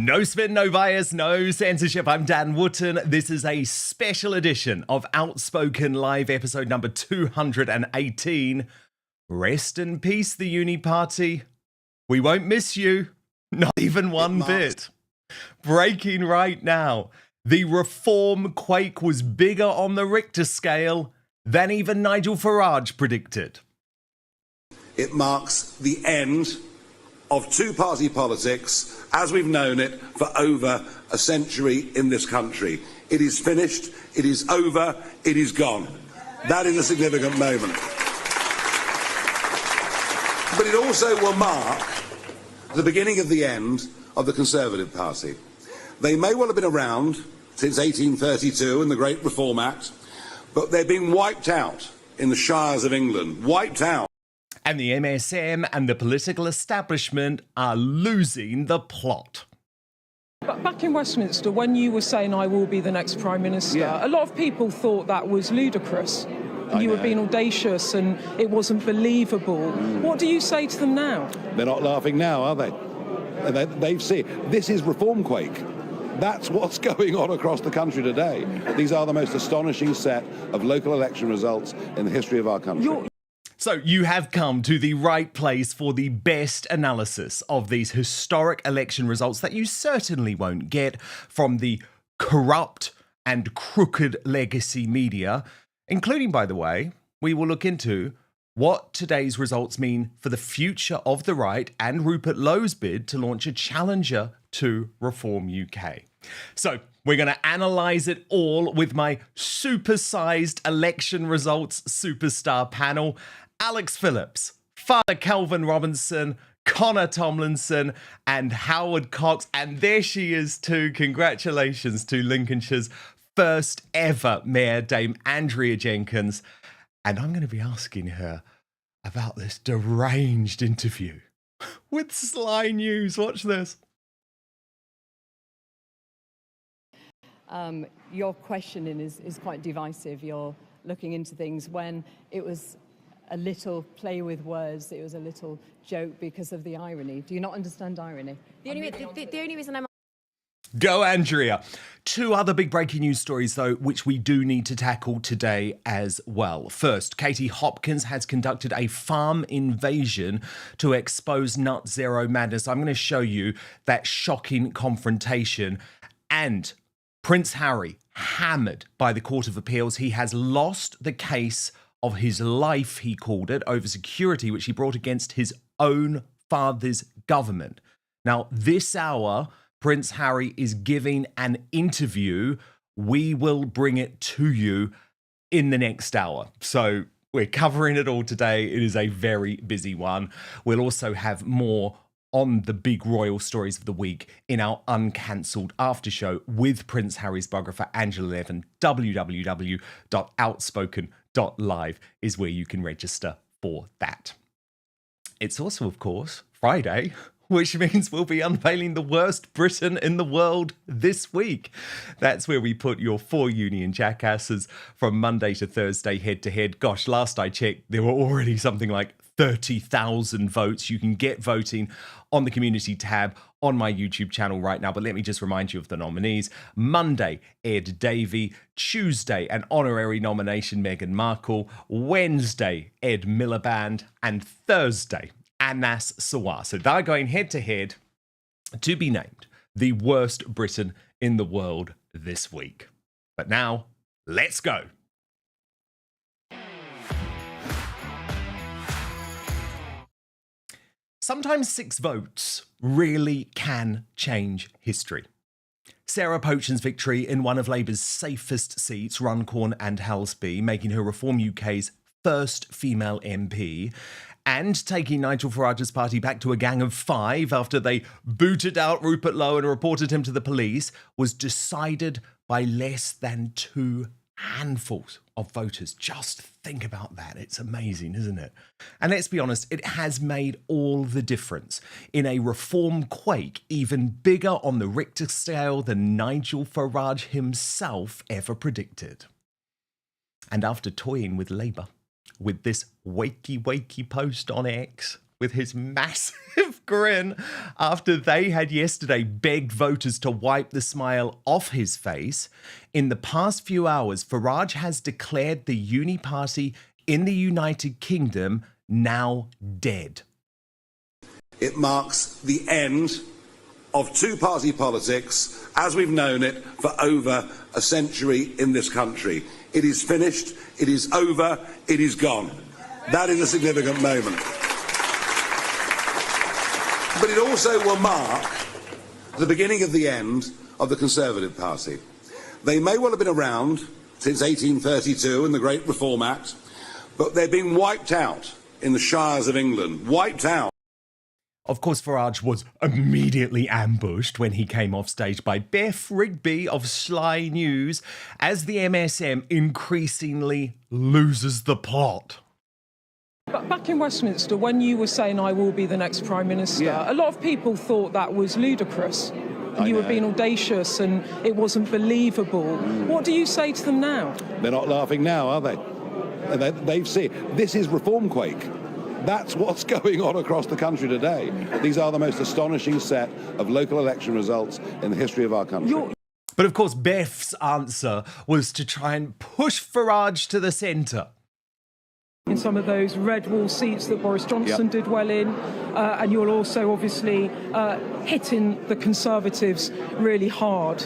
No spin, no bias, no censorship. I'm Dan Wootton. This is a special edition of Outspoken Live, episode number 218. Rest in peace, the uni party. We won't miss you, not even one bit. Breaking right now, the reform quake was bigger on the Richter scale than even Nigel Farage predicted. It marks the end of two-party politics as we've known it for over a century in this country. It is finished, it is over, it is gone. That is a significant moment. But it also will mark the beginning of the end of the Conservative Party. They may well have been around since 1832 and the Great Reform Act, but they're being wiped out in the shires of England, wiped out. And the MSM and the political establishment are losing the plot. But back in Westminster, when you were saying I will be the next Prime Minister, a lot of people thought that was ludicrous. You were being audacious and it wasn't believable. What do you say to them now? They're not laughing now, are they? They've seen this is reform quake. That's what's going on across the country today. These are the most astonishing set of local election results in the history of our country. So you have come to the right place for the best analysis of these historic election results that you certainly won't get from the corrupt and crooked legacy media, including, by the way, we will look into what today's results mean for the future of the right and Rupert Lowe's bid to launch a challenger to Reform UK. So we're going to analyse it all with my supersized election results superstar panel. Alex Phillips, Father Kelvin Robinson, Connor Tomlinson, and Howard Cox. And there she is too. Congratulations to Lincolnshire's first ever Mayor, Dame Andrea Jenkins. And I'm going to be asking her about this deranged interview with Sly News. Watch this. Your questioning is quite divisive. You're looking into things when it was a little play with words, it was a little joke because of the irony. Do you not understand irony? The only reason I'm... Go, Andrea. Two other big breaking news stories, though, which we do need to tackle today as well. First, Katie Hopkins has conducted a farm invasion to expose Nut Zero madness. I'm going to show you that shocking confrontation. And Prince Harry, hammered by the Court of Appeals, he has lost the case of his life, he called it, over security, which he brought against his own father's government. Now, this hour, Prince Harry is giving an interview. We will bring it to you in the next hour. So we're covering it all today. It is a very busy one. We'll also have more on the big royal stories of the week in our uncancelled after show with Prince Harry's biographer, Angela Levin. www.outspoken.live is where you can register for that. It's also, of course, Friday, which means we'll be unveiling the worst Britain in the world this week. That's where we put your four union jackasses from Monday to Thursday head to head. Gosh, last I checked, there were already something like 30,000 votes. You can get voting on the community tab on my YouTube channel right now. But let me just remind you of the nominees. Monday, Ed Davey. Tuesday, an honorary nomination, Meghan Markle. Wednesday, Ed Miliband. And Thursday, Anas Sawar. So they're going head to head to be named the worst Britain in the world this week. But now, let's go. Sometimes 6 votes really can change history. Sarah Pochen's victory in one of Labour's safest seats, Runcorn and Halsby, making her Reform UK's first female MP, and taking Nigel Farage's party back to a gang of 5 after they booted out Rupert Lowe and reported him to the police, was decided by less than 2 handfuls of voters. Just think about that. It's amazing, isn't it? And let's be honest, it has made all the difference in a reform quake even bigger on the Richter scale than Nigel Farage himself ever predicted. And after toying with Labour with this wakey post on X, with his massive grin after they had yesterday begged voters to wipe the smile off his face. In the past few hours, Farage has declared the Uni Party in the United Kingdom now dead. It marks the end of two-party politics as we've known it for over a century in this country. It is finished, it is over, it is gone. That is a significant moment. But it also will mark the beginning of the end of the Conservative Party. They may well have been around since 1832 and the Great Reform Act, but they're being wiped out in the shires of England, wiped out. Of course, Farage was immediately ambushed when he came off stage by Beth Rigby of Sly News as the MSM increasingly loses the plot. But back in Westminster, when you were saying I will be the next Prime Minister, a lot of people thought that was ludicrous. You were being audacious and it wasn't believable. What do you say to them now? They're not laughing now, are they? They've seen. This is reform quake. That's what's going on across the country today. These are the most astonishing set of local election results in the history of our country. But of course, Beth's answer was to try and push Farage to the centre. In some of those red wall seats that Boris Johnson did well in, and you're also obviously hitting the Conservatives really hard.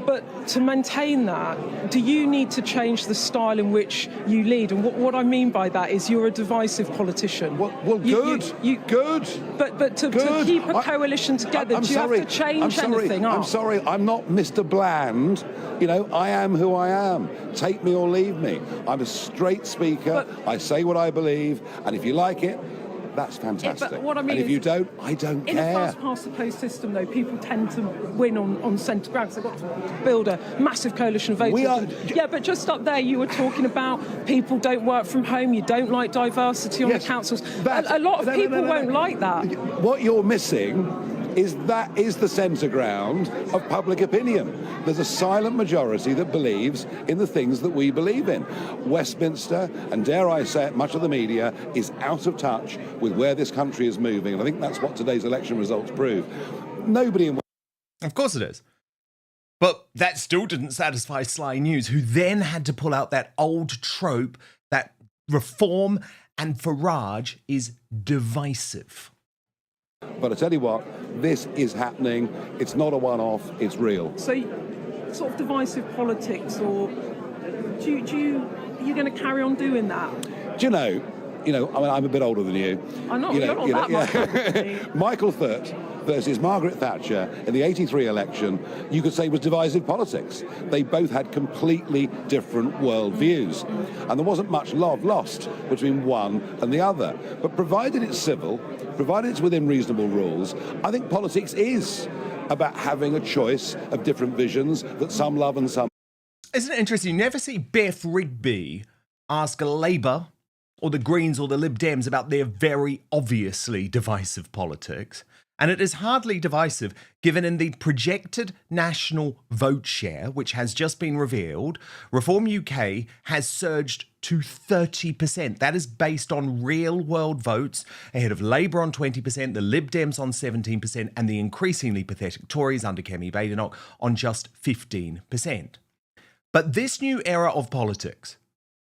But to maintain that, do you need to change the style in which you lead? And what I mean by that is you're a divisive politician. Well, good. Good. But to keep a coalition together, do you have to change anything? I'm sorry, I'm not Mr. Bland. You know, I am who I am. Take me or leave me. I'm a straight speaker. I say what I believe. And if you like it, that's fantastic. But what I mean and if is, you don't, I don't care. In a fast-past-the-post system, though, people tend to win on centre ground. So they've got to build a massive coalition of voters. Yeah, but just up there, you were talking about people don't work from home. You don't like diversity on the councils. A lot of people won't like that. What you're missing is that is the centre ground of public opinion. There's a silent majority that believes in the things that we believe in. Westminster, and dare I say it, much of the media is out of touch with where this country is moving, and I think that's what today's election results prove. Nobody in... Of course it is. But that still didn't satisfy Sly News, who then had to pull out that old trope that reform and Farage is divisive. But I tell you what, this is happening. It's not a one-off, it's real. So, sort of divisive politics, or are you going to carry on doing that? Do you know, I mean, I'm a bit older than you. I'm not, you're not that much older than me. Michael Foot versus Margaret Thatcher in the 83 election, you could say was divisive politics. They both had completely different worldviews. And there wasn't much love lost between one and the other. But provided it's civil, provided it's within reasonable rules, I think politics is about having a choice of different visions that some love and some... Isn't it interesting? You never see Beth Rigby ask Labour or the Greens or the Lib Dems about their very obviously divisive politics. And it is hardly divisive, given in the projected national vote share, which has just been revealed, Reform UK has surged to 30%. That is based on real-world votes, ahead of Labour on 20%, the Lib Dems on 17%, and the increasingly pathetic Tories under Kemi Badenoch on just 15%. But this new era of politics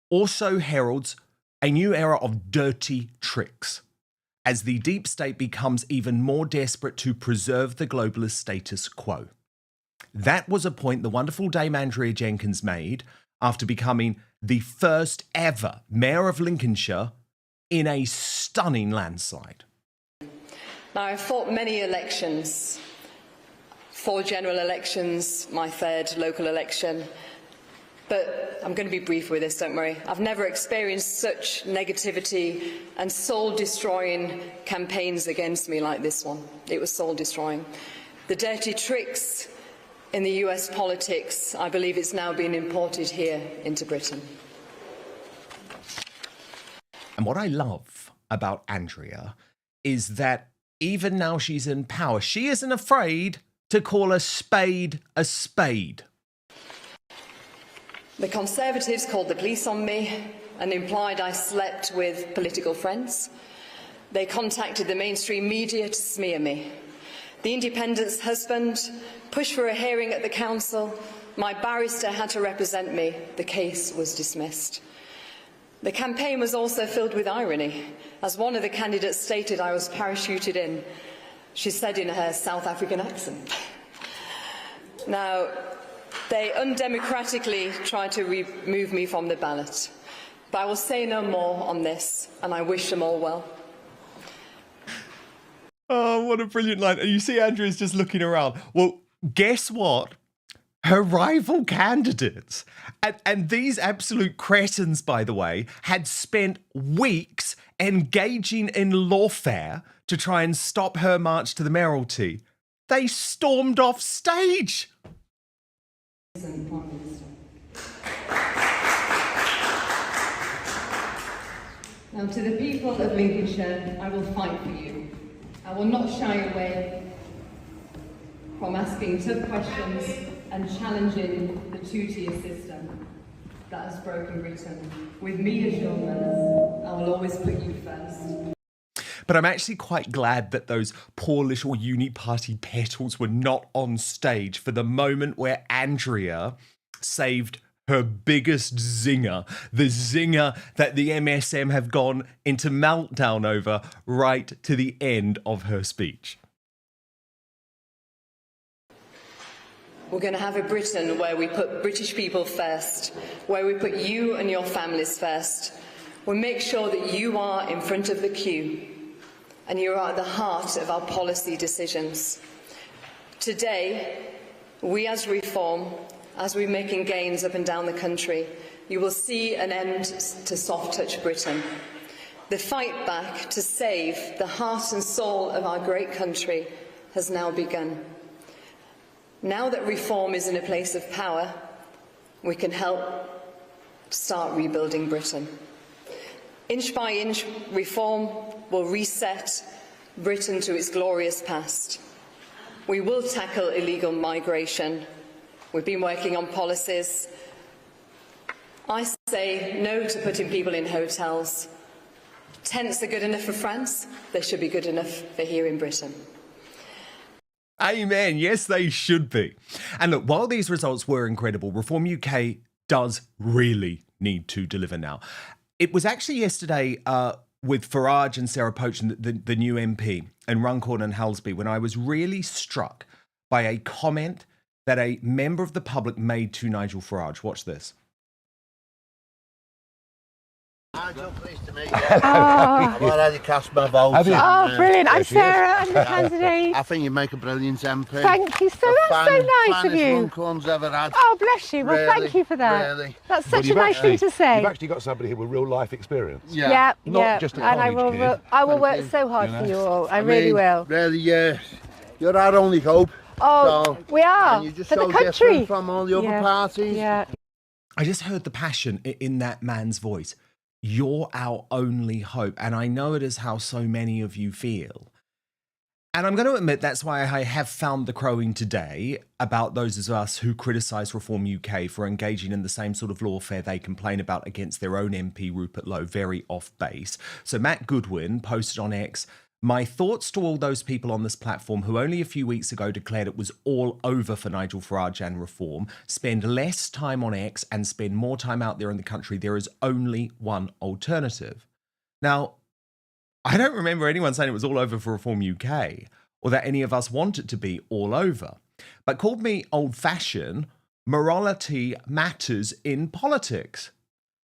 also heralds a new era of dirty tricks, as the deep state becomes even more desperate to preserve the globalist status quo. That was a point the wonderful Dame Andrea Jenkins made after becoming the first ever Mayor of Lincolnshire in a stunning landslide. Now, I've fought many elections, 4 general elections, my 3rd local election, but I'm going to be brief with this, don't worry. I've never experienced such negativity and soul-destroying campaigns against me like this one. It was soul-destroying. The dirty tricks in the US politics, I believe it's now being imported here into Britain. And what I love about Andrea is that even now she's in power, she isn't afraid to call a spade a spade. The Conservatives called the police on me and implied I slept with political friends. They contacted the mainstream media to smear me. The Independent's husband pushed for a hearing at the council. My barrister had to represent me. The case was dismissed. The campaign was also filled with irony. As one of the candidates stated, I was parachuted in. She said in her South African accent. Now, they undemocratically tried to remove me from the ballot. But I will say no more on this, and I wish them all well. Oh, what a brilliant line. And you see Andrea's just looking around. Well, guess what? Her rival candidates, and these absolute cretins, by the way, had spent weeks engaging in lawfare to try and stop her march to the mayoralty. They stormed off stage. Now, to the people of Lincolnshire, I will fight for you. I will not shy away from asking tough questions and challenging the two-tier system that has broken Britain. With me as your nurse, I will always put you first. But I'm actually quite glad that those poor little uni party petals were not on stage for the moment where Andrea saved her biggest zinger, the zinger that the MSM have gone into meltdown over right to the end of her speech. We're going to have a Britain where we put British people first, where we put you and your families first. We'll make sure that you are in front of the queue and you are at the heart of our policy decisions. Today, we as Reform, as we're making gains up and down the country, you will see an end to soft-touch Britain. The fight back to save the heart and soul of our great country has now begun. Now that Reform is in a place of power, we can help start rebuilding Britain. Inch by inch, Reform will reset Britain to its glorious past. We will tackle illegal migration. We've been working on policies. I say no to putting people in hotels. Tents are good enough for France. They should be good enough for here in Britain. Amen. Yes, they should be. And look, while these results were incredible, Reform UK does really need to deliver now. It was actually yesterday with Farage and Sarah Pochen, the new MP, and Runcorn and Halsby, when I was really struck by a comment that a member of the public made to Nigel Farage. Watch this. Nigel, pleased to meet you. I've already cast my vote. Oh, brilliant. I'm Sarah, I'm the candidate. I think you make a brilliant MP. Thank you so much. That's so nice of you. Runcorn's ever had. Oh, bless you. Well, Really, thank you for that. really. That's such a nice thing to say. You've actually got somebody here with real life experience. Yeah, Not yeah. just a And I college will, kid. I will work you. so hard You for know. you all. I I really mean, will. Really, you're our only hope. Oh, So- we are. And you're just for so the country. different from all the other Yeah, parties. Yeah. I just heard the passion in that man's voice. You're our only hope. And I know it is how so many of you feel. And I'm going to admit that's why I have found the crowing today about those of us who criticise Reform UK for engaging in the same sort of lawfare they complain about against their own MP Rupert Lowe very off base. So Matt Goodwin posted on X, my thoughts to all those people on this platform who only a few weeks ago declared it was all over for Nigel Farage and Reform. Spend less time on X and spend more time out there in the country. There is only one alternative. Now, I don't remember anyone saying it was all over for Reform UK or that any of us want it to be all over. But called me old-fashioned, morality matters in politics.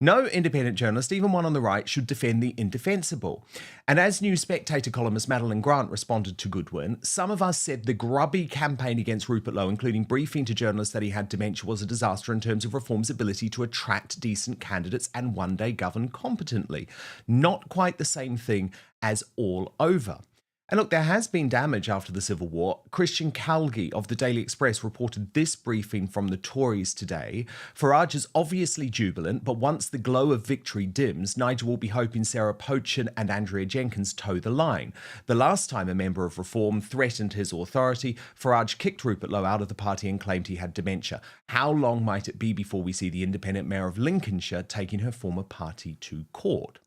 No independent journalist, even one on the right, should defend the indefensible. And as New Spectator columnist Madeline Grant responded to Goodwin, some of us said the grubby campaign against Rupert Lowe, including briefing to journalists that he had dementia, was a disaster in terms of Reform's ability to attract decent candidates and one day govern competently. Not quite the same thing as all over. And look, there has been damage after the Civil War. Christian Calgi of the Daily Express reported this briefing from the Tories today. Farage is obviously jubilant, but once the glow of victory dims, Nigel will be hoping Sarah Pochen and Andrea Jenkins toe the line. The last time a member of Reform threatened his authority, Farage kicked Rupert Lowe out of the party and claimed he had dementia. How long might it be before we see the independent mayor of Lincolnshire taking her former party to court?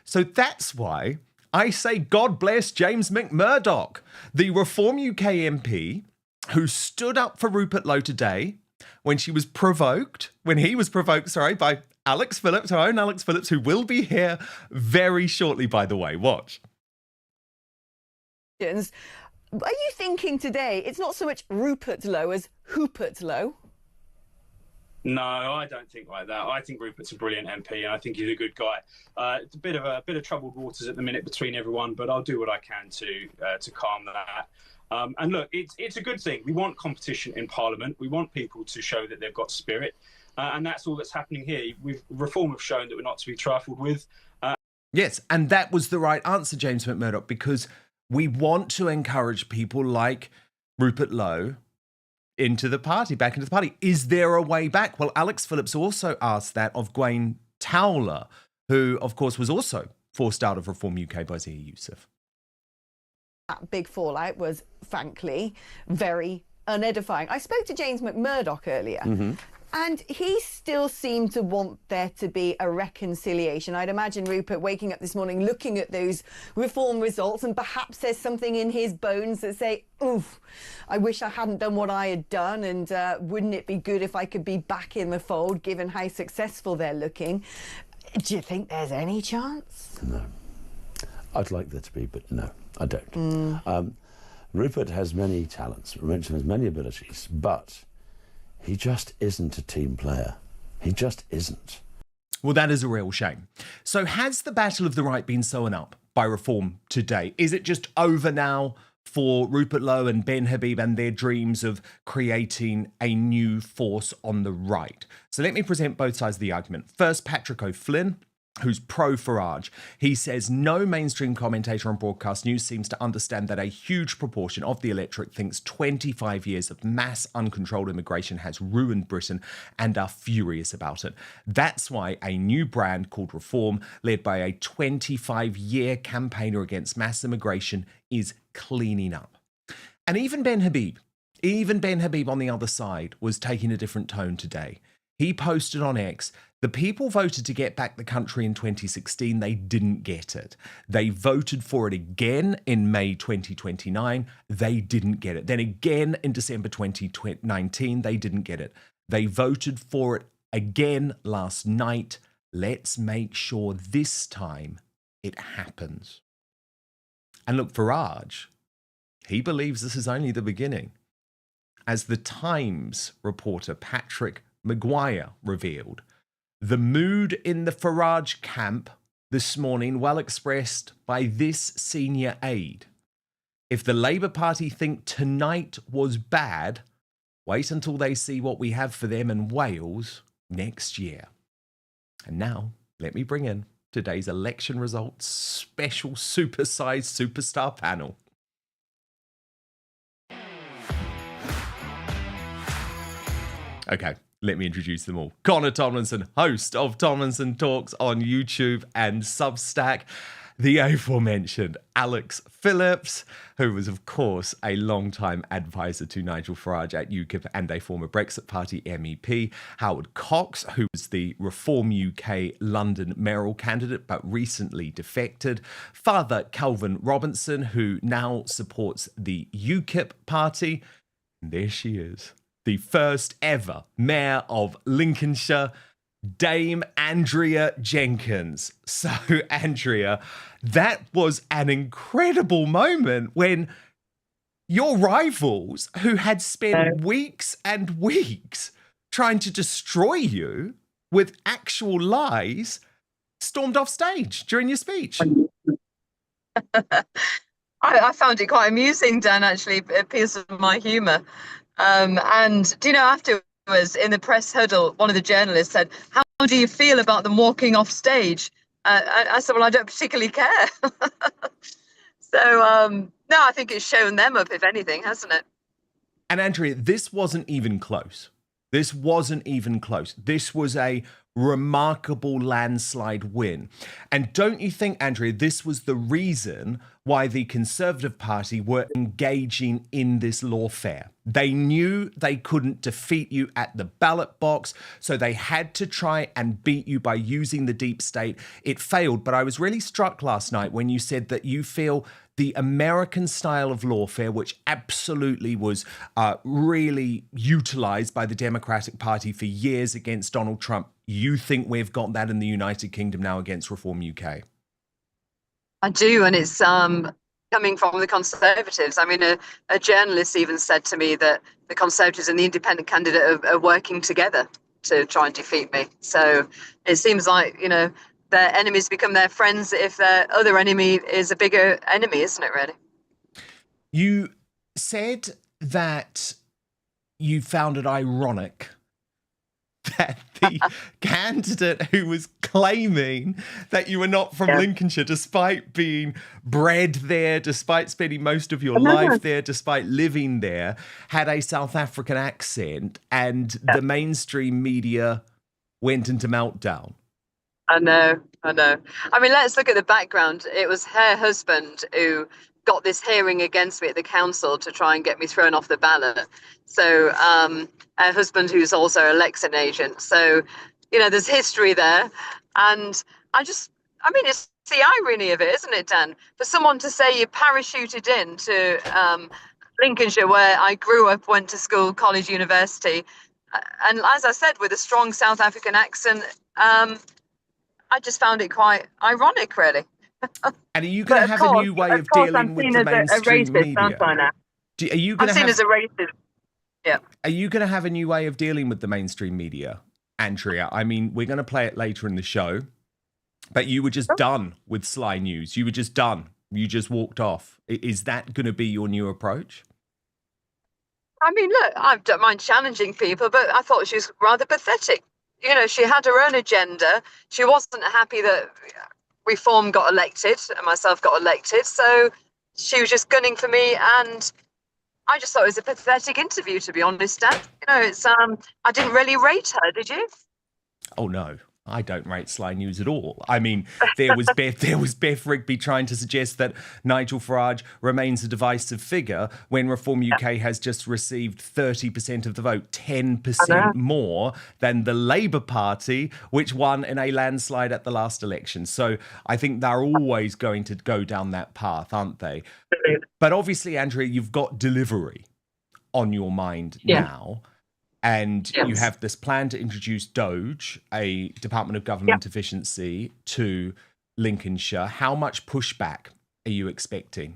So that's why I say God bless James McMurdoch, the Reform UK MP who stood up for Rupert Lowe today when he was provoked, by Alex Phillips, our own Alex Phillips, who will be here very shortly, by the way. Watch. Are you thinking today it's not so much Rupert Lowe as Hoopert Lowe? No, I don't think like that. I think Rupert's a brilliant MP, and I think he's a good guy. It's a bit of troubled waters at the minute between everyone, but I'll do what I can to calm that. And look, it's a good thing. We want competition in Parliament. We want people to show that they've got spirit, and that's all that's happening here. Reform have shown that we're not to be trifled with. Yes, and that was the right answer, James McMurdoch, because we want to encourage people like Rupert Lowe back into the party. Is there a way back? Well, Alex Phillips also asked that of Gwaine Towler, who, of course, was also forced out of Reform UK by Zia Youssef. That big fallout was, frankly, very unedifying. I spoke to James McMurdoch earlier, and he still seemed to want there to be a reconciliation. I'd imagine Rupert waking up this morning looking at those Reform results, and perhaps there's something in his bones that say, oof, I wish I hadn't done what I had done, and wouldn't it be good if I could be back in the fold, given how successful they're looking. Do you think there's any chance? No. I'd like there to be, but no, I don't. Rupert has many talents, Rupert has many abilities, but he just isn't a team player. He just isn't. Well, that is a real shame. So has the battle of the right been sewn up by Reform today? Is it just over now for Rupert Lowe and Ben Habib and their dreams of creating a new force on the right? So let me present both sides of the argument. First, Patrick O'Flynn, who's pro-Farage. He says no mainstream commentator on broadcast news seems to understand that a huge proportion of the electorate thinks 25 years of mass uncontrolled immigration has ruined Britain and are furious about it. That's why a new brand called Reform, led by a 25-year campaigner against mass immigration, is cleaning up. And even Ben Habib on the other side was taking a different tone today. He posted on X, the people voted to get back the country in 2016. They didn't get it. They voted for it again in May 2029. They didn't get it. Then again in December 2019. They didn't get it. They voted for it again last night. Let's make sure this time it happens. And look, Farage, he believes this is only the beginning. As the Times reporter Patrick Maguire revealed, the mood in the Farage camp this morning well expressed by this senior aide. If the Labour Party think tonight was bad, wait until they see what we have for them in Wales next year. And now, let me bring in today's election results special supersized superstar panel. Okay, let me introduce them all. Connor Tomlinson, host of Tomlinson Talks on YouTube and Substack. The aforementioned Alex Phillips, who was, of course, a long-time advisor to Nigel Farage at UKIP and a former Brexit Party MEP. Howard Cox, who was the Reform UK London mayoral candidate but recently defected. Father Calvin Robinson, who now supports the UKIP party. And there she is, the first ever mayor of Lincolnshire, Dame Andrea Jenkins. So, Andrea, that was an incredible moment when your rivals, who had spent weeks and weeks trying to destroy you with actual lies, stormed off stage during your speech. I found it quite amusing, Dan, actually, a piece of my humour. And, do you know, afterwards in the press huddle, one of the journalists said, "How do you feel about them walking off stage?" I said, "Well, I don't particularly care." So, no, I think it's shown them up, if anything, hasn't it? And Andrea, this wasn't even close. This was a remarkable landslide win. And don't you think, Andrea, this was the reason why the Conservative Party were engaging in this lawfare? They knew they couldn't defeat you at the ballot box, so they had to try and beat you by using the deep state. It failed, but I was really struck last night when you said that you feel the American style of lawfare, which absolutely was really utilized by the Democratic Party for years against Donald Trump, you think we've got that in the United Kingdom now against Reform UK? I do, and it's coming from the Conservatives. I mean, a journalist even said to me that the Conservatives and the independent candidate are working together to try and defeat me. So it seems like, their enemies become their friends if their other enemy is a bigger enemy, isn't it, really? You said that you found it ironic that the candidate who was claiming that you were not from Lincolnshire, despite being bred there, despite spending most of your life there, despite living there, had a South African accent, and the mainstream media went into meltdown. I know. I mean, let's look at the background. It was her husband who got this hearing against me at the council to try and get me thrown off the ballot. So her husband, who's also an election agent. So, there's history there. And it's the irony of it, isn't it, Dan? For someone to say you parachuted into Lincolnshire, where I grew up, went to school, college, university. And as I said, with a strong South African accent, I just found it quite ironic, really. And are you going to have a new way of dealing with the mainstream media? Are you going to seen as a racist. Yeah. Are you going to have a new way of dealing with the mainstream media, Andrea? I mean, we're going to play it later in the show, but you were just done with Sly News. You were just done. You just walked off. Is that going to be your new approach? I mean, look, I don't mind challenging people, but I thought she was rather pathetic. She had her own agenda. She wasn't happy that Reform got elected and myself got elected. So she was just gunning for me. And I just thought it was a pathetic interview, to be honest, Dan. I didn't really rate her, did you? Oh, no. I don't rate Sly News at all. I mean, there was Beth Rigby trying to suggest that Nigel Farage remains a divisive figure when Reform UK has just received 30% of the vote, 10% more than the Labour Party, which won in a landslide at the last election. So I think they're always going to go down that path, aren't they? But obviously, Andrea, you've got delivery on your mind now. And you have this plan to introduce Doge, a Department of Government Efficiency, to Lincolnshire. How much pushback are you expecting?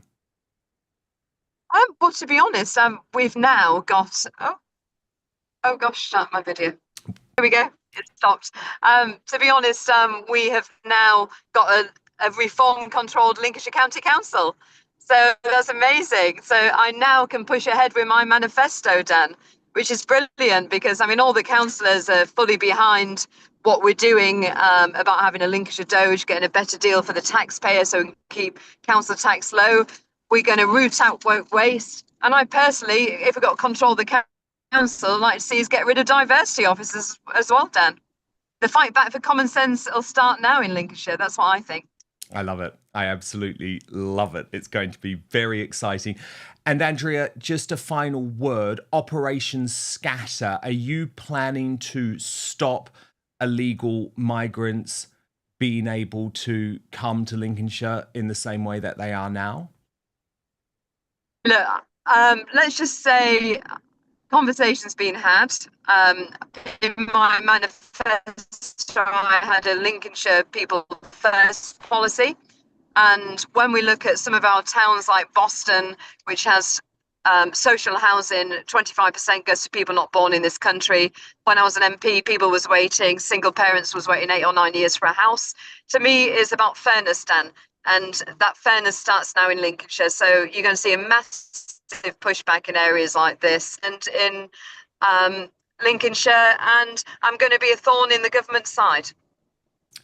Well, to be honest, we've now got... Oh gosh, start my video. Here we go. It stopped. To be honest, we have now got a Reform-controlled Lincolnshire County Council. So that's amazing. So I now can push ahead with my manifesto, Dan, which is brilliant because, all the councillors are fully behind what we're doing about having a Lincolnshire Doge, getting a better deal for the taxpayer so we can keep council tax low. We're going to root out work waste. And I personally, if we got control of the council, I'd like to see us get rid of diversity officers as well, Dan. The fight back for common sense will start now in Lincolnshire. That's what I think. I love it. I absolutely love it. It's going to be very exciting. And Andrea, just a final word, Operation Scatter. Are you planning to stop illegal migrants being able to come to Lincolnshire in the same way that they are now? Look, let's just say conversations being had. In my manifesto, I had a Lincolnshire People First policy. And when we look at some of our towns like Boston, which has social housing, 25% goes to people not born in this country. When I was an MP, people was waiting, single parents was waiting 8 or 9 years for a house. To me, it's about fairness, Dan. And that fairness starts now in Lincolnshire. So you're going to see a massive pushback in areas like this and in Lincolnshire. And I'm going to be a thorn in the government side.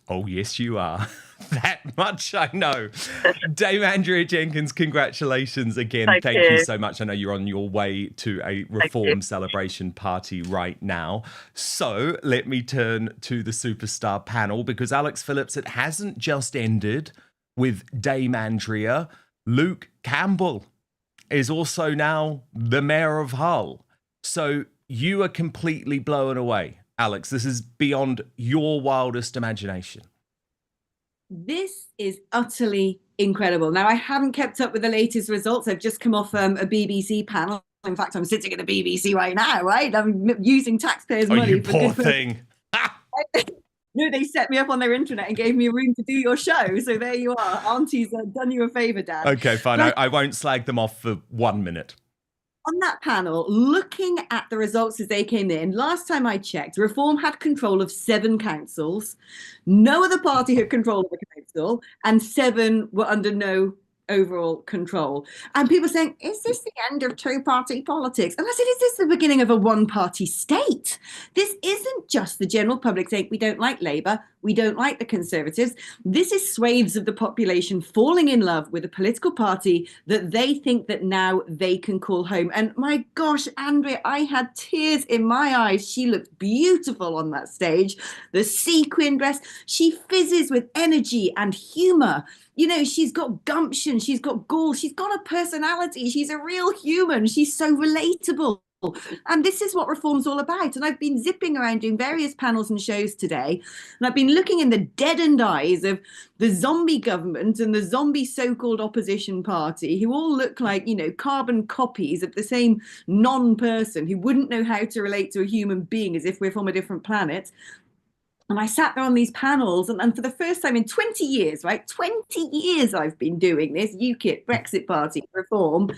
Oh, yes, you are. That much I know. Dame Andrea Jenkins, congratulations again. Thank you so much. I know you're on your way to a reform celebration party right now. So let me turn to the superstar panel, because Alex Phillips, it hasn't just ended with Dame Andrea. Luke Campbell is also now the mayor of Hull. So you are completely blown away. Alex, this is beyond your wildest imagination. This is utterly incredible. Now, I haven't kept up with the latest results. I've just come off a BBC panel. In fact, I'm sitting at the BBC right now, right? I'm using taxpayers' money. You poor thing. No, they set me up on their intranet and gave me a room to do your show. So there you are. Auntie's done you a favour, Dad. Okay, fine. I won't slag them off for 1 minute. On that panel, looking at the results as they came in, last time I checked, Reform had control of 7 councils. No other party had control of the council, and 7 were under no overall control. And people saying, is this the end of 2-party politics? And I said, is this the beginning of a 1-party state? This isn't just the general public saying, we don't like Labour, we don't like the Conservatives. This is swathes of the population falling in love with a political party that they think that now they can call home. And my gosh, Andrea, I had tears in my eyes. She looked beautiful on that stage. The sequin dress, she fizzes with energy and humour. You know, she's got gumption, she's got gall, she's got a personality, she's a real human, she's so relatable. And this is what Reform's all about. And I've been zipping around doing various panels and shows today, and I've been looking in the deadened eyes of the zombie government and the zombie so-called opposition party, who all look like, you know, carbon copies of the same non-person who wouldn't know how to relate to a human being as if we're from a different planet. And I sat there on these panels, and for the first time in 20 years, right, 20 years I've been doing this, UKIP, Brexit Party, Reform.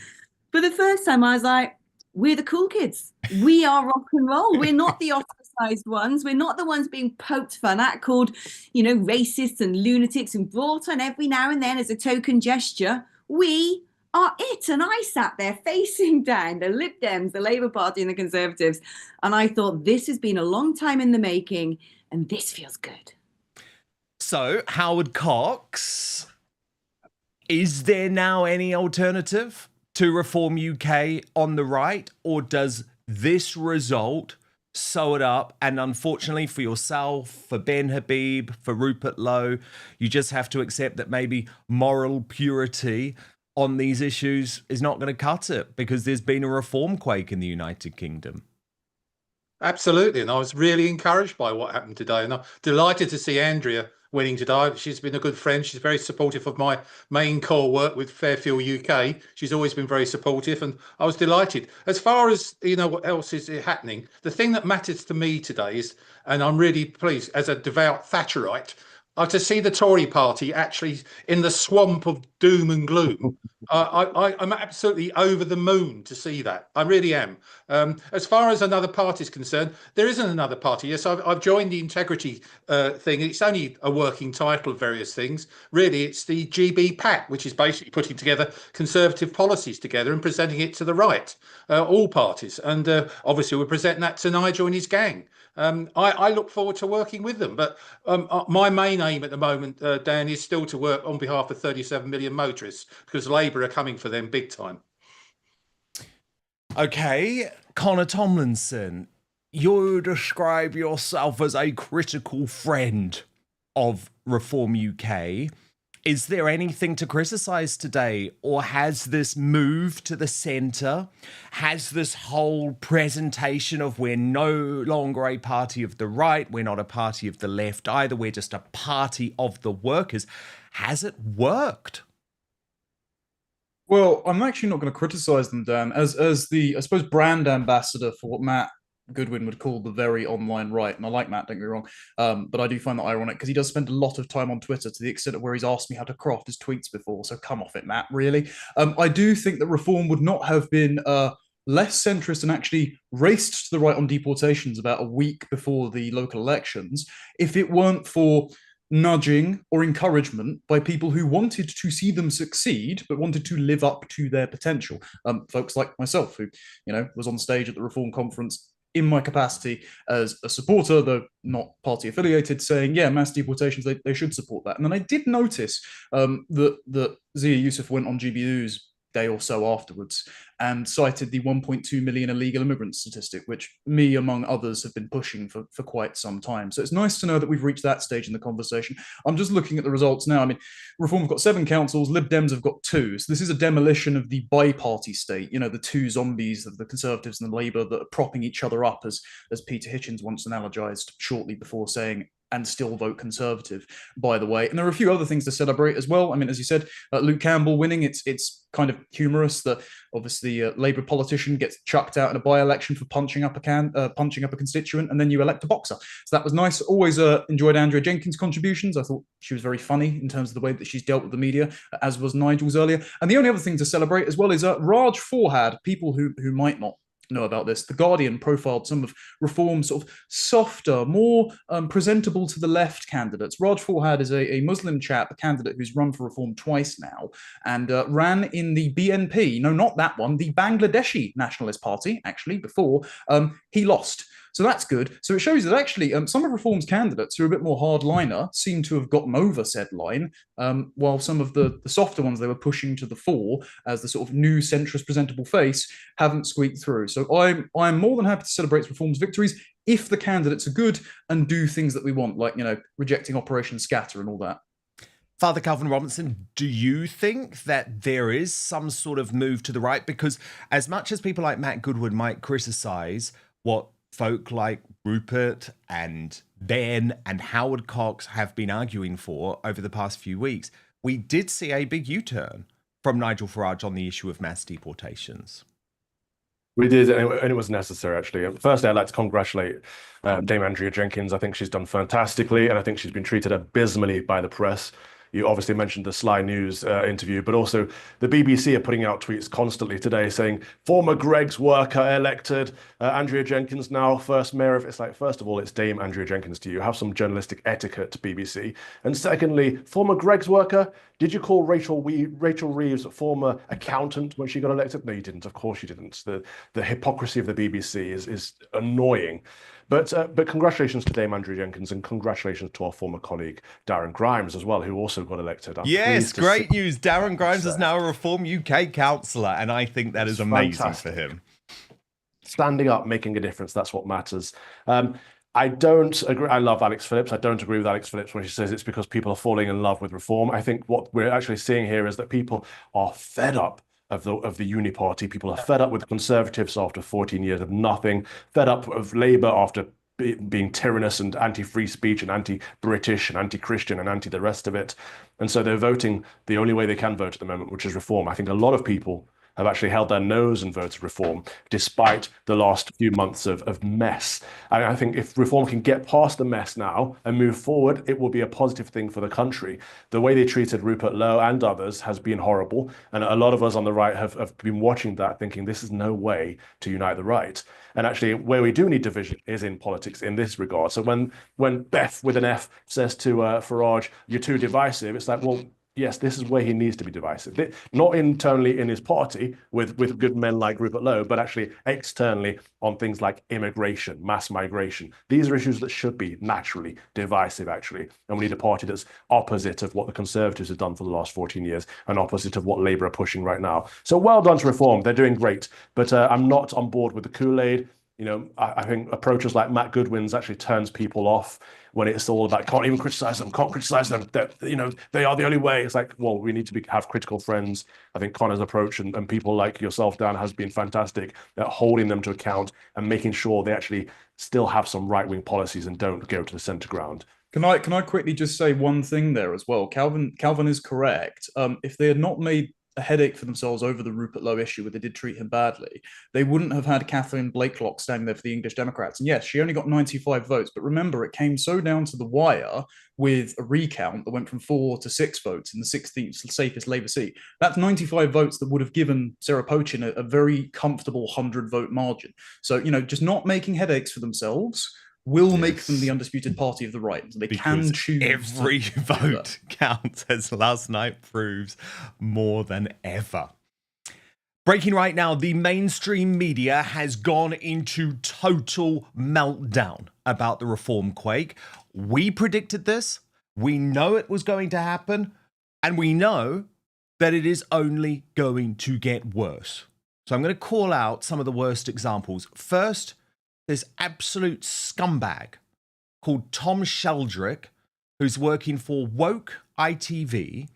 For the first time, I was like, we're the cool kids. We are rock and roll. We're not the ostracized ones. We're not the ones being poked fun at, called, you know, racists and lunatics and brought on every now and then as a token gesture. We are it. And I sat there facing down the Lib Dems, the Labour Party and the Conservatives. And I thought, this has been a long time in the making. And this feels good. So, Howard Cox, is there now any alternative to Reform UK on the right? Or does this result sew it up? And unfortunately for yourself, for Ben Habib, for Rupert Lowe, you just have to accept that maybe moral purity on these issues is not going to cut it, because there's been a reform quake in the United Kingdom. Absolutely, and I was really encouraged by what happened today, and I'm delighted to see Andrea winning today. She's been a good friend. She's very supportive of my main core work with Fairfield UK. She's always been very supportive, and I was delighted. As far as, you know, what else is happening, the thing that matters to me today is, and I'm really pleased as a devout Thatcherite, to see the Tory party actually in the swamp of doom and gloom. I'm absolutely over the moon to see that. I really am. As far as another party is concerned, there isn't another party. Yes, I've joined the integrity thing. It's only a working title of various things. Really, it's the GB PAC, which is basically putting together Conservative policies together and presenting it to the right, all parties. And obviously, we're presenting that to Nigel and his gang. I look forward to working with them, but my main aim at the moment, Dan, is still to work on behalf of 37 million motorists, because Labour are coming for them big time. Okay, Connor Tomlinson, you describe yourself as a critical friend of Reform UK. Is there anything to criticise today, or has this move to the centre, has this whole presentation of we're no longer a party of the right, we're not a party of the left either, we're just a party of the workers, has it worked? Well, I'm actually not going to criticise them, Dan, as the, I suppose, brand ambassador for what Matt Goodwin would call the very online right. And I like Matt, don't get me wrong. But I do find that ironic, because he does spend a lot of time on Twitter, to the extent of where he's asked me how to craft his tweets before. So come off it, Matt, really. I do think that Reform would not have been less centrist and actually raced to the right on deportations about a week before the local elections if it weren't for nudging or encouragement by people who wanted to see them succeed, but wanted to live up to their potential. Folks like myself, who, you know, was on stage at the Reform conference in my capacity as a supporter, though not party affiliated, saying, yeah, mass deportations, they should support that. And then I did notice that Zia Yusuf went on GBU's day or so afterwards and cited the 1.2 million illegal immigrant statistic, which me, among others, have been pushing for quite some time. So it's nice to know that we've reached that stage in the conversation. I'm just looking at the results now. I mean, Reform have got 7 councils, Lib Dems have got 2. So this is a demolition of the bi-party state, you know, the 2 zombies of the Conservatives and the Labour that are propping each other up, as Peter Hitchens once analogized shortly before saying, and still vote Conservative, by the way. And there are a few other things to celebrate as well. I mean, as you said, Luke Campbell winning, it's kind of humorous that obviously a Labour politician gets chucked out in a by-election for punching up a constituent, and then you elect a boxer. So that was nice. Always enjoyed Andrea Jenkins' contributions. I thought she was very funny in terms of the way that she's dealt with the media, as was Nigel's earlier. And the only other thing to celebrate as well is Raj Forhad. People who might not know about this, The Guardian profiled some of Reform's sort of softer, more presentable to the left candidates. Raj Forhad is a Muslim chap, a candidate who's run for Reform twice now, and ran in the BNP, no, not that one, the Bangladeshi Nationalist Party, actually, before he lost. So that's good. So it shows that actually some of Reform's candidates who are a bit more hardliner seem to have gotten over said line, while some of the softer ones they were pushing to the fore as the sort of new centrist presentable face haven't squeaked through. So I'm more than happy to celebrate Reform's victories if the candidates are good and do things that we want, like, you know, rejecting Operation Scatter and all that. Father Calvin Robinson, do you think that there is some sort of move to the right? Because as much as people like Matt Goodwin might criticise what folk like Rupert and Ben and Howard Cox have been arguing for over the past few weeks, we did see a big U-turn from Nigel Farage on the issue of mass deportations. We did, and it was necessary, actually. Firstly, I'd like to congratulate Dame Andrea Jenkins. I think she's done fantastically, and I think she's been treated abysmally by the press. You obviously mentioned the Sly News interview, but also the BBC are putting out tweets constantly today saying, former Greggs worker elected, Andrea Jenkins now first mayor of... It's like, first of all, it's Dame Andrea Jenkins to you. Have some journalistic etiquette, BBC. And secondly, former Greggs worker, did you call Rachel Reeves a former accountant when she got elected? No, you didn't. Of course you didn't. The hypocrisy of the BBC is annoying. But congratulations to Dame Andrea Jenkins, and congratulations to our former colleague Darren Grimes as well, who also got elected. Yes, great news. Darren Grimes is now a Reform UK councillor, and I think that is amazing fantastic for him. Standing up, making a difference, that's what matters. I don't agree. I love Alex Phillips. I don't agree with Alex Phillips when she says it's because people are falling in love with Reform. I think what we're actually seeing here is that people are fed up of the Uni Party. People are fed up with the Conservatives after 14 years of nothing, fed up of Labour after being tyrannous and anti-free speech and anti-British and anti-Christian and anti the rest of it. And so they're voting the only way they can vote at the moment, which is Reform. I think a lot of people have actually held their nose and voted Reform, despite the last few months of mess. And I think if Reform can get past the mess now and move forward, it will be a positive thing for the country. The way they treated Rupert Lowe and others has been horrible. And a lot of us on the right have been watching that, thinking this is no way to unite the right. And actually, where we do need division is in politics in this regard. So when Beth with an F says to Farage, you're too divisive, it's like, well, yes, this is where he needs to be divisive. Not internally in his party with good men like Rupert Lowe, but actually externally on things like immigration, mass migration. These are issues that should be naturally divisive, actually. And we need a party that's opposite of what the Conservatives have done for the last 14 years and opposite of what Labour are pushing right now. So well done to Reform. They're doing great. But I'm not on board with the Kool-Aid. You know, I think approaches like Matt Goodwin's actually turns people off when it's all about can't even criticize them, can't criticize them. You know, they are the only way. It's like, well, we need to have critical friends. I think Connor's approach and people like yourself, Dan, has been fantastic at holding them to account and making sure they actually still have some right-wing policies and don't go to the centre ground. Can I quickly just say one thing there as well? Calvin is correct. If they had not made a headache for themselves over the Rupert Lowe issue where they did treat him badly, they wouldn't have had Kathleen Blakelock standing there for the English Democrats. And yes, she only got 95 votes, but remember, it came so down to the wire with a recount that went from 4 to 6 votes in the 16th safest Labour seat. That's 95 votes that would have given Sarah Pochin a very comfortable 100-vote margin. So, you know, just not making headaches for themselves will make them the undisputed party of the right. They can choose. Every vote counts, as last night proves more than ever. Breaking right now, the mainstream media has gone into total meltdown about the reform quake. We predicted this. We know it was going to happen. And we know that it is only going to get worse. So I'm going to call out some of the worst examples. First, this absolute scumbag called Tom Sheldrick, who's working for Woke ITV,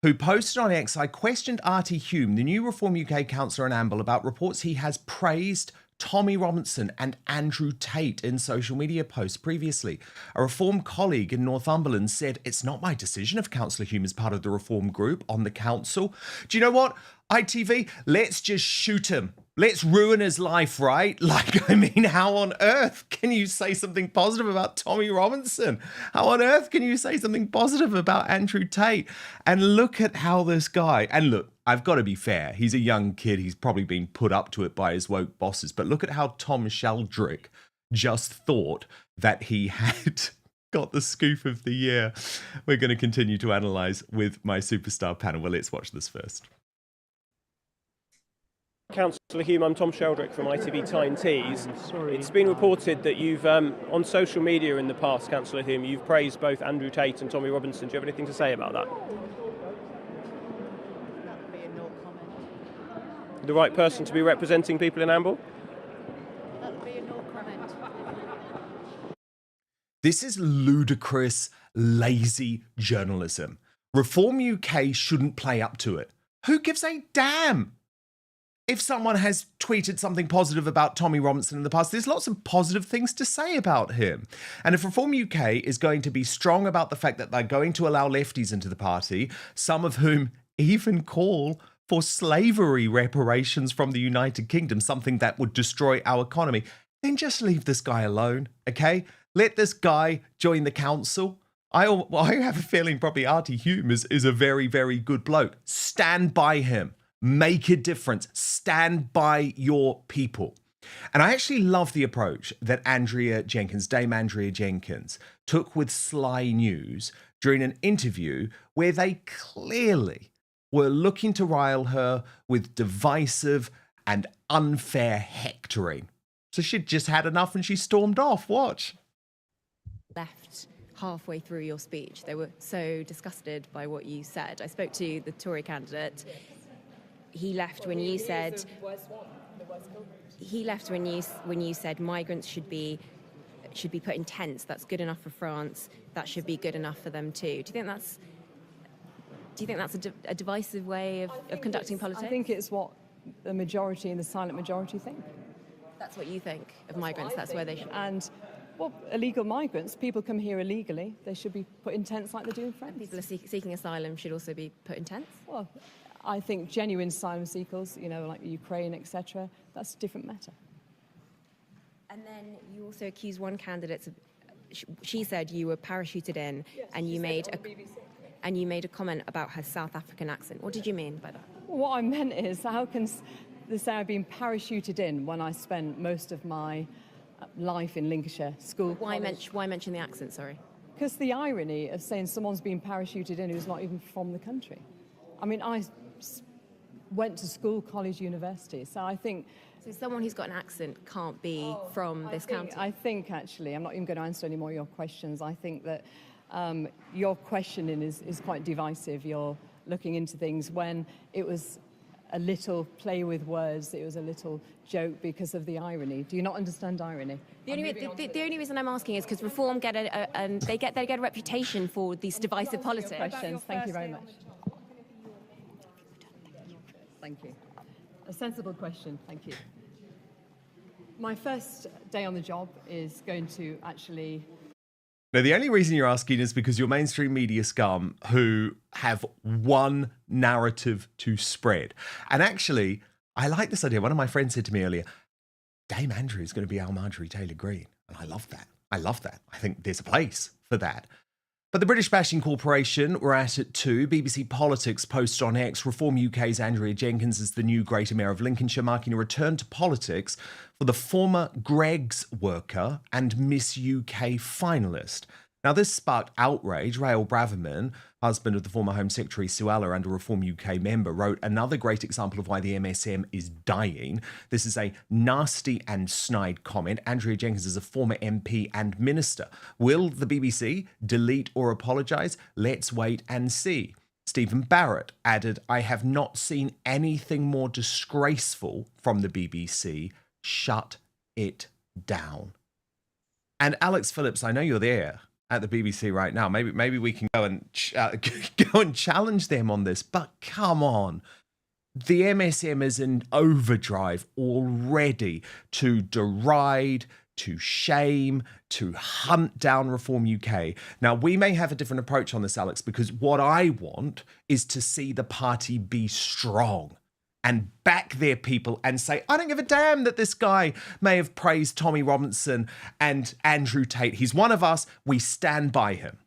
who posted on X, I questioned Artie Hume, the new Reform UK councillor in Amble, about reports he has praised Tommy Robinson and Andrew Tate in social media posts previously. A Reform colleague in Northumberland said, it's not my decision if Councillor Hume is part of the Reform group on the council. Do you know what? ITV, let's just shoot him. Let's ruin his life, right? Like, I mean, how on earth can you say something positive about Tommy Robinson? How on earth can you say something positive about Andrew Tate? And look at how this guy, and look, I've got to be fair, he's a young kid, he's probably been put up to it by his woke bosses, but look at how Tom Sheldrick just thought that he had got the scoop of the year. We're going to continue to analyse with my superstar panel. Well, let's watch this first. Councillor Hume, I'm Tom Sheldrick from ITV Tyne Tees. It's been reported that you've, on social media in the past, Councillor Hume, you've praised both Andrew Tate and Tommy Robinson. Do you have anything to say about that? The right person to be representing people in Amble? This is ludicrous, lazy journalism. Reform UK shouldn't play up to it. Who gives a damn? If someone has tweeted something positive about Tommy Robinson in the past, there's lots of positive things to say about him. And if Reform UK is going to be strong about the fact that they're going to allow lefties into the party, some of whom even call for slavery reparations from the United Kingdom, something that would destroy our economy, then just leave this guy alone, okay? Let this guy join the council. I have a feeling probably Artie Hume is a very, very good bloke. Stand by him. Make a difference. Stand by your people. And I actually love the approach that Dame Andrea Jenkins, took with Sly News during an interview where they clearly were looking to rile her with divisive and unfair hectoring. So she'd just had enough and she stormed off. Watch. Left halfway through your speech. They were so disgusted by what you said. I spoke to the Tory candidate. He left when you said. He left when you said migrants should be put in tents. That's good enough for France. That should be good enough for them too. Do you think that's a divisive way of conducting politics? I think it's what the majority and the silent majority think. That's what you think of migrants. That's where they should. And well, illegal migrants, people come here illegally. They should be put in tents like they do in France. People are seeking asylum should also be put in tents. Well, I think genuine asylum seekers, like Ukraine, etc., that's a different matter. And then you also accused one candidate of, she said you were parachuted in, yes, and you made a comment about her South African accent. What did you mean by that? Well, what I meant is, how can they say I've been parachuted in when I spent most of my life in Lincolnshire, school? Why mention the accent, sorry? Because the irony of saying someone's been parachuted in who's not even from the country. I mean, I went to school, college, university, so I think... So someone who's got an accent can't be from this county? I think, actually, I'm not even going to answer any more of your questions. I think that your questioning is quite divisive. You're looking into things when it was a little play with words, it was a little joke because of the irony. Do you not understand irony? The only reason I'm asking is because Reform get a reputation for these divisive politics. Questions. Thank you very much. Thank you. A sensible question. Thank you. My first day on the job is going to actually... Now, the only reason you're asking is because you're mainstream media scum who have one narrative to spread. And actually, I like this idea. One of my friends said to me earlier, Dame Andrea is going to be our Marjorie Taylor Greene. And I love that. I think there's a place for that. But the British Bashing Corporation were at it too. BBC Politics posted on X, Reform UK's Andrea Jenkins is the new Greater Mayor of Lincolnshire, marking a return to politics for the former Greggs worker and Miss UK finalist. Now, this sparked outrage. Rael Braverman, husband of the former Home Secretary Suella and a Reform UK member, wrote another great example of why the MSM is dying. This is a nasty and snide comment. Andrea Jenkyns is a former MP and minister. Will the BBC delete or apologise? Let's wait and see. Stephen Barrett added, I have not seen anything more disgraceful from the BBC. Shut it down. And Alex Phillips, I know you're there at the BBC right now. Maybe we can go and go and challenge them on this. But come on, the MSM is in overdrive already to deride, to shame, to hunt down Reform UK. Now, we may have a different approach on this, Alex, because what I want is to see the party be strong and back their people and say, I don't give a damn that this guy may have praised Tommy Robinson and Andrew Tate. He's one of us. We stand by him.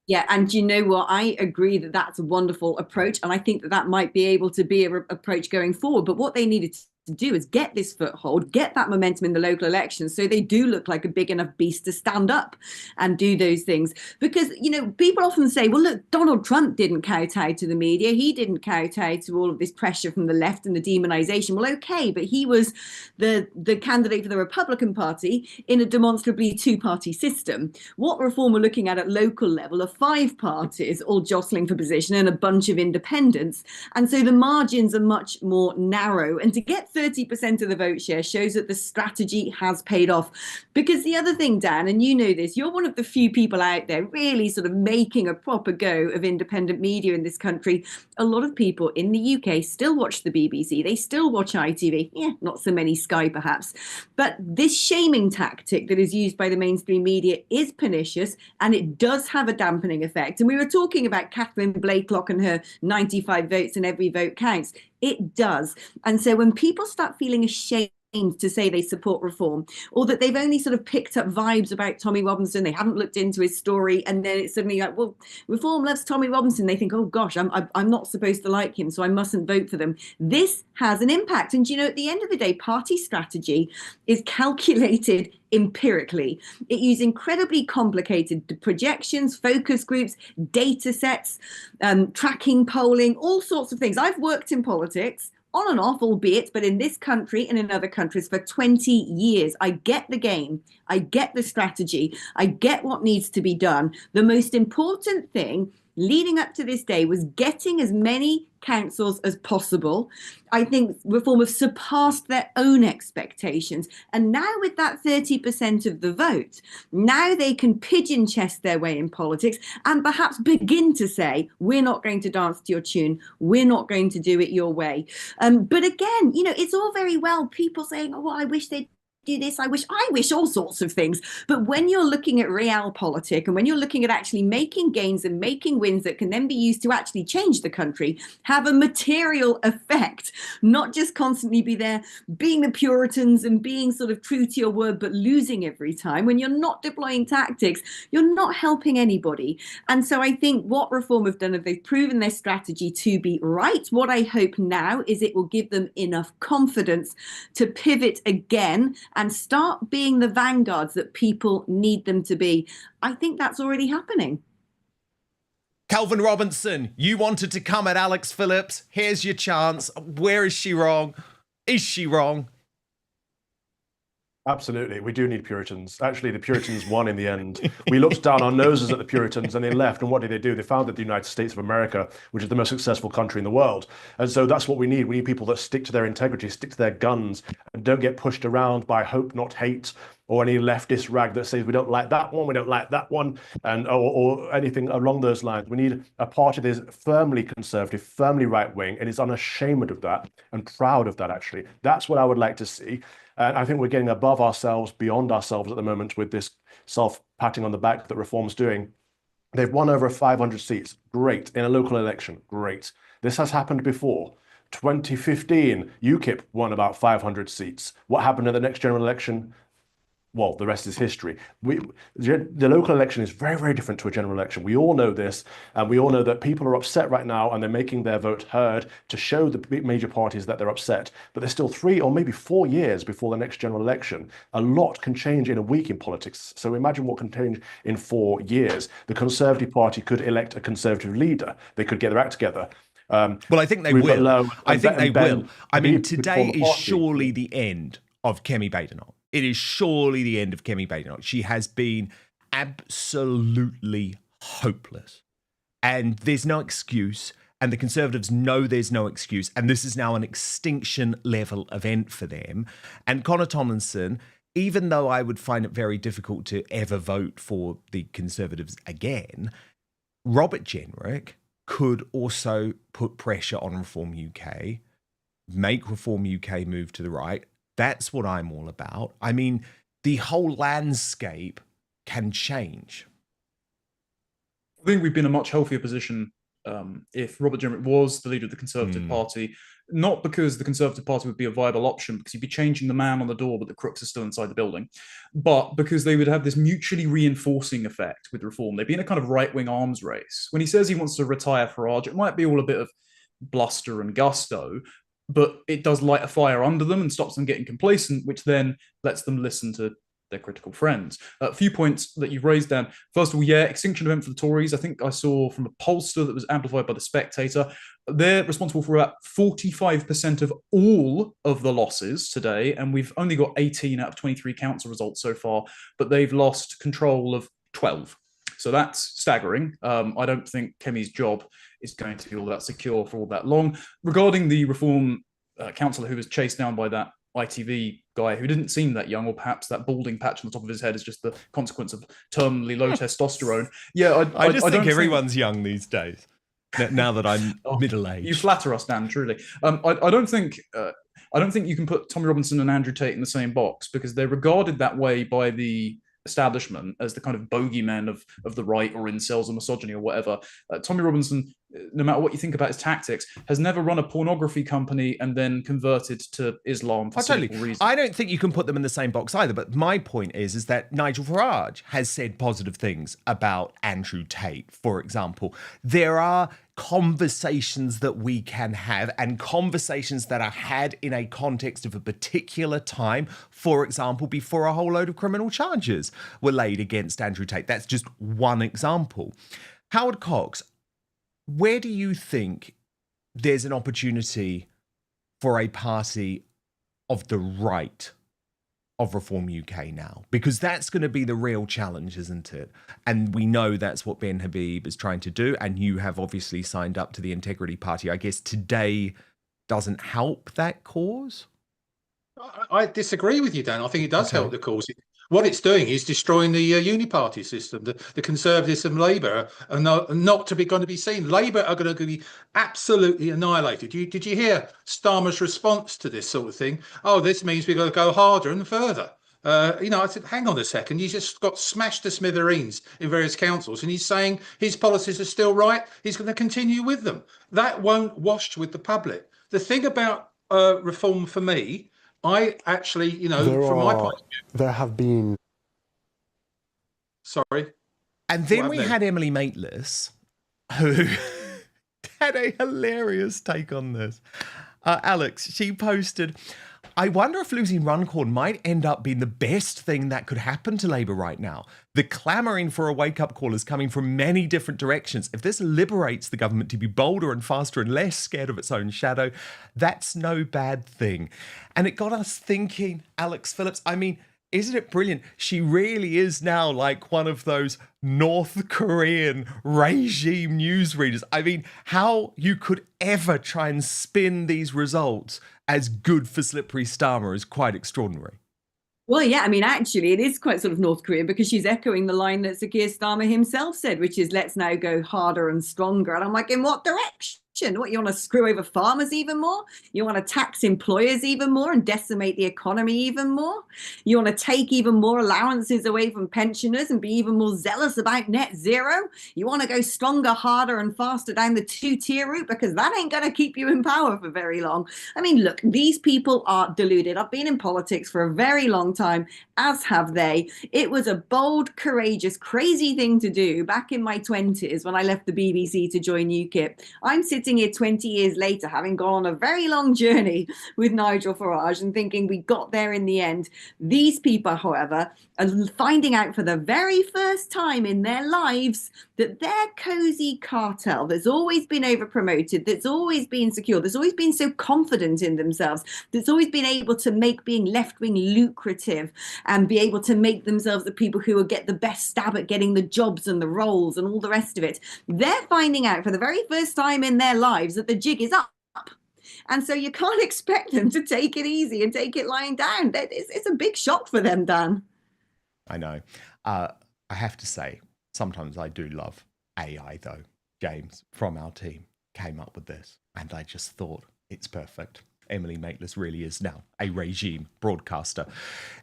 Yeah, and you know what? I agree that that's a wonderful approach, and I think that that might be able to be an approach going forward. But what they needed to do is get this foothold, get that momentum in the local elections so they do look like a big enough beast to stand up and do those things. Because, you know, people often say, well, look, Donald Trump didn't kowtow to the media. He didn't kowtow to all of this pressure from the left and the demonization. Well, okay, but he was the candidate for the Republican Party in a demonstrably two-party system. What Reform we're looking at local level are 5 parties all jostling for position and a bunch of independents. And so the margins are much more narrow. And to get 30% of the vote share shows that the strategy has paid off. Because the other thing, Dan, and you know this, you're one of the few people out there really sort of making a proper go of independent media in this country. A lot of people in the UK still watch the BBC. They still watch ITV. Yeah, not so many Sky perhaps. But this shaming tactic that is used by the mainstream media is pernicious, and it does have a dampening effect. And we were talking about Kathleen Blakelock and her 95 votes and every vote counts. It does. And so when people start feeling ashamed to say they support Reform, or that they've only sort of picked up vibes about Tommy Robinson, they haven't looked into his story, and then it's suddenly like, well, Reform loves Tommy Robinson. They think, oh gosh, I'm not supposed to like him, so I mustn't vote for them. This has an impact. And you know, at the end of the day, party strategy is calculated empirically. It uses incredibly complicated projections, focus groups, data sets, tracking, polling, all sorts of things. I've worked in politics on and off, albeit, but in this country and in other countries for 20 years. I get the game. I get the strategy. I get what needs to be done. The most important thing leading up to this day was getting as many councils as possible. I think Reform have surpassed their own expectations. And now with that 30% of the vote, now they can pigeon chest their way in politics and perhaps begin to say, we're not going to dance to your tune. We're not going to do it your way. But again, you know, it's all very well people saying, oh, well, I wish they'd do this, I wish all sorts of things. But when you're looking at realpolitik and when you're looking at actually making gains and making wins that can then be used to actually change the country, have a material effect, not just constantly be there being the Puritans and being sort of true to your word, but losing every time. When you're not deploying tactics, you're not helping anybody. And so I think what Reform have done is they've proven their strategy to be right. What I hope now is it will give them enough confidence to pivot again and start being the vanguards that people need them to be. I think that's already happening. Kelvin Robinson, you wanted to come at Alex Phillips. Here's your chance. Where is she wrong? Is she wrong? Absolutely. We do need Puritans. Actually, the Puritans won in the end. We looked down our noses at the Puritans and they left. And what did they do? They founded the United States of America, which is the most successful country in the world. And so that's what we need. We need people that stick to their integrity, stick to their guns, and don't get pushed around by hope, not hate, or any leftist rag that says we don't like that one, we don't like that one, and or anything along those lines. We need a party that is firmly conservative, firmly right-wing, and is unashamed of that and proud of that, actually. That's what I would like to see. And I think we're getting above ourselves, beyond ourselves at the moment with this self-patting on the back that Reform's doing. They've won over 500 seats. Great. In a local election. Great. This has happened before. 2015, UKIP won about 500 seats. What happened in the next general election? well, the rest is history. The local election is very, very different to a general election. We all know this, and we all know that people are upset right now, and they're making their vote heard to show the big major parties that they're upset. But there's still 3 or maybe 4 years before the next general election. A lot can change in a week in politics. So imagine what can change in 4 years. The Conservative Party could elect a Conservative leader. They could get their act together. Well, I think they will. I think they will. I mean, today is surely the end of Kemi Badenoch. It is surely the end of Kemi Badenoch. She has been absolutely hopeless. And there's no excuse. And the Conservatives know there's no excuse. And this is now an extinction level event for them. And Connor Tomlinson, even though I would find it very difficult to ever vote for the Conservatives again, Robert Jenrick could also put pressure on Reform UK, make Reform UK move to the right. That's what I'm all about. I mean, the whole landscape can change. I think we'd be in a much healthier position if Robert Jenrick was the leader of the Conservative Party, not because the Conservative Party would be a viable option, because he'd be changing the man on the door, but the crooks are still inside the building, but because they would have this mutually reinforcing effect with Reform. They'd be in a kind of right-wing arms race. When he says he wants to retire Farage, it might be all a bit of bluster and gusto, but it does light a fire under them and stops them getting complacent, which then lets them listen to their critical friends. A few points that you've raised, Dan. First of all, yeah, extinction event for the Tories. I think I saw from a pollster that was amplified by The Spectator. They're responsible for about 45% of all of the losses today, and we've only got 18 out of 23 council results so far, but they've lost control of 12. So that's staggering. I don't think Kemi's job is going to be all that secure for all that long. Regarding the Reform councillor who was chased down by that ITV guy who didn't seem that young, or perhaps that balding patch on the top of his head is just the consequence of terminally low testosterone. Yeah, I just think everyone's young these days. Now that I'm middle-aged, you flatter us, Dan. Truly, I don't think you can put Tommy Robinson and Andrew Tate in the same box, because they're regarded that way by the establishment as the kind of bogeymen of the right, or incels or misogyny or whatever. Tommy Robinson, no matter what you think about his tactics, has never run a pornography company and then converted to Islam for simple reasons. I don't think you can put them in the same box either. But my point is that Nigel Farage has said positive things about Andrew Tate, for example. There are conversations that we can have, and conversations that are had in a context of a particular time, for example, before a whole load of criminal charges were laid against Andrew Tate. That's just one example. Howard Cox, where do you think there's an opportunity for a party of the right of Reform UK now? Because that's going to be the real challenge, isn't it? And we know that's what Ben Habib is trying to do. And you have obviously signed up to the Integrity Party. I guess today doesn't help that cause? I disagree with you, Dan. I think it does help the cause. What it's doing is destroying the uniparty system. The Conservatives and Labour are not going to be seen. Labour are going to be absolutely annihilated. Did you hear Starmer's response to this sort of thing? Oh, this means we've got to go harder and further. I said, hang on a second. He's just got smashed to smithereens in various councils, and he's saying his policies are still right. He's going to continue with them. That won't wash with the public. The thing about reform for me, I actually, from my point of view, there have been. Sorry. And then we had Emily Maitlis, who had a hilarious take on this. Alex, she posted, I wonder if losing Runcorn might end up being the best thing that could happen to Labour right now. The clamouring for a wake-up call is coming from many different directions. If this liberates the government to be bolder and faster and less scared of its own shadow, that's no bad thing. And it got us thinking, Alex Phillips, I mean, isn't it brilliant? She really is now like one of those North Korean regime newsreaders. I mean, how you could ever try and spin these results as good for Slippery Starmer is quite extraordinary. Well, yeah, I mean, actually, it is quite sort of North Korean, because she's echoing the line that Sir Keir Starmer himself said, which is, let's now go harder and stronger. And I'm like, in what direction? What, you want to screw over farmers even more? You want to tax employers even more and decimate the economy even more? You want to take even more allowances away from pensioners and be even more zealous about net zero? You want to go stronger, harder and faster down the two-tier route, because that ain't going to keep you in power for very long. I mean, look, these people are deluded. I've been in politics for a very long time, as have they. It was a bold, courageous, crazy thing to do back in my 20s when I left the BBC to join UKIP. I'm sitting here 20 years later, having gone on a very long journey with Nigel Farage and thinking we got there in the end. These people, however, are finding out for the very first time in their lives that their cozy cartel that's always been over-promoted, that's always been secure, that's always been so confident in themselves, that's always been able to make being left-wing lucrative and be able to make themselves the people who will get the best stab at getting the jobs and the roles and all the rest of it. They're finding out for the very first time in their lives that the jig is up. And so you can't expect them to take it easy and take it lying down. It's a big shock for them, Dan. I know. I have to say, sometimes I do love AI, though. James from our team came up with this, and I just thought it's perfect. Emily Maitlis really is now a regime broadcaster.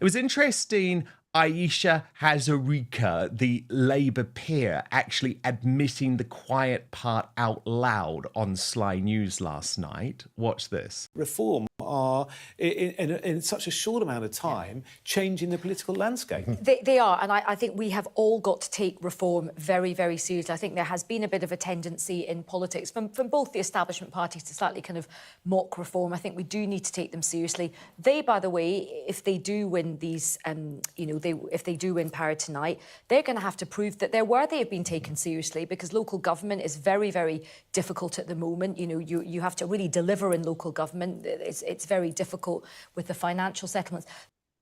It was interesting, Aisha Hazarika, the Labour peer, actually admitting the quiet part out loud on Sly News last night. Watch this. Reform are, in such a short amount of time, changing the political landscape. They are, and I think we have all got to take reform very, very seriously. I think there has been a bit of a tendency in politics from both the establishment parties to slightly kind of mock reform. I think we do need to take them seriously. They, by the way, if they do win these, if they do win power tonight, they're going to have to prove that they're worthy of being taken seriously, because local government is very, very difficult at the moment. You have to really deliver in local government. It's very difficult with the financial settlements.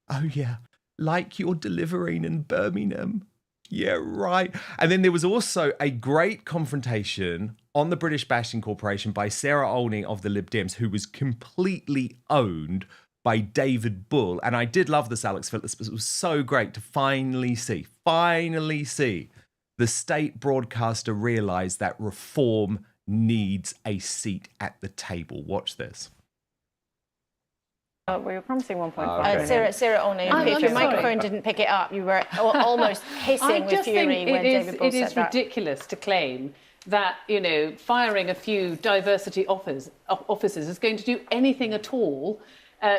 Oh, yeah. Like you're delivering in Birmingham. Yeah, right. And then there was also a great confrontation on the British Bashing Corporation by Sarah Olney of the Lib Dems, who was completely owned by David Bull. And I did love this, Alex Phillips, but it was so great to finally see the state broadcaster realise that reform needs a seat at the table. Watch this. We were promising 1.5. Sarah Olney, if your microphone didn't pick it up, you were almost hissing with fury when David Bull said that. It is ridiculous to claim that, firing a few diversity officers is going to do anything at all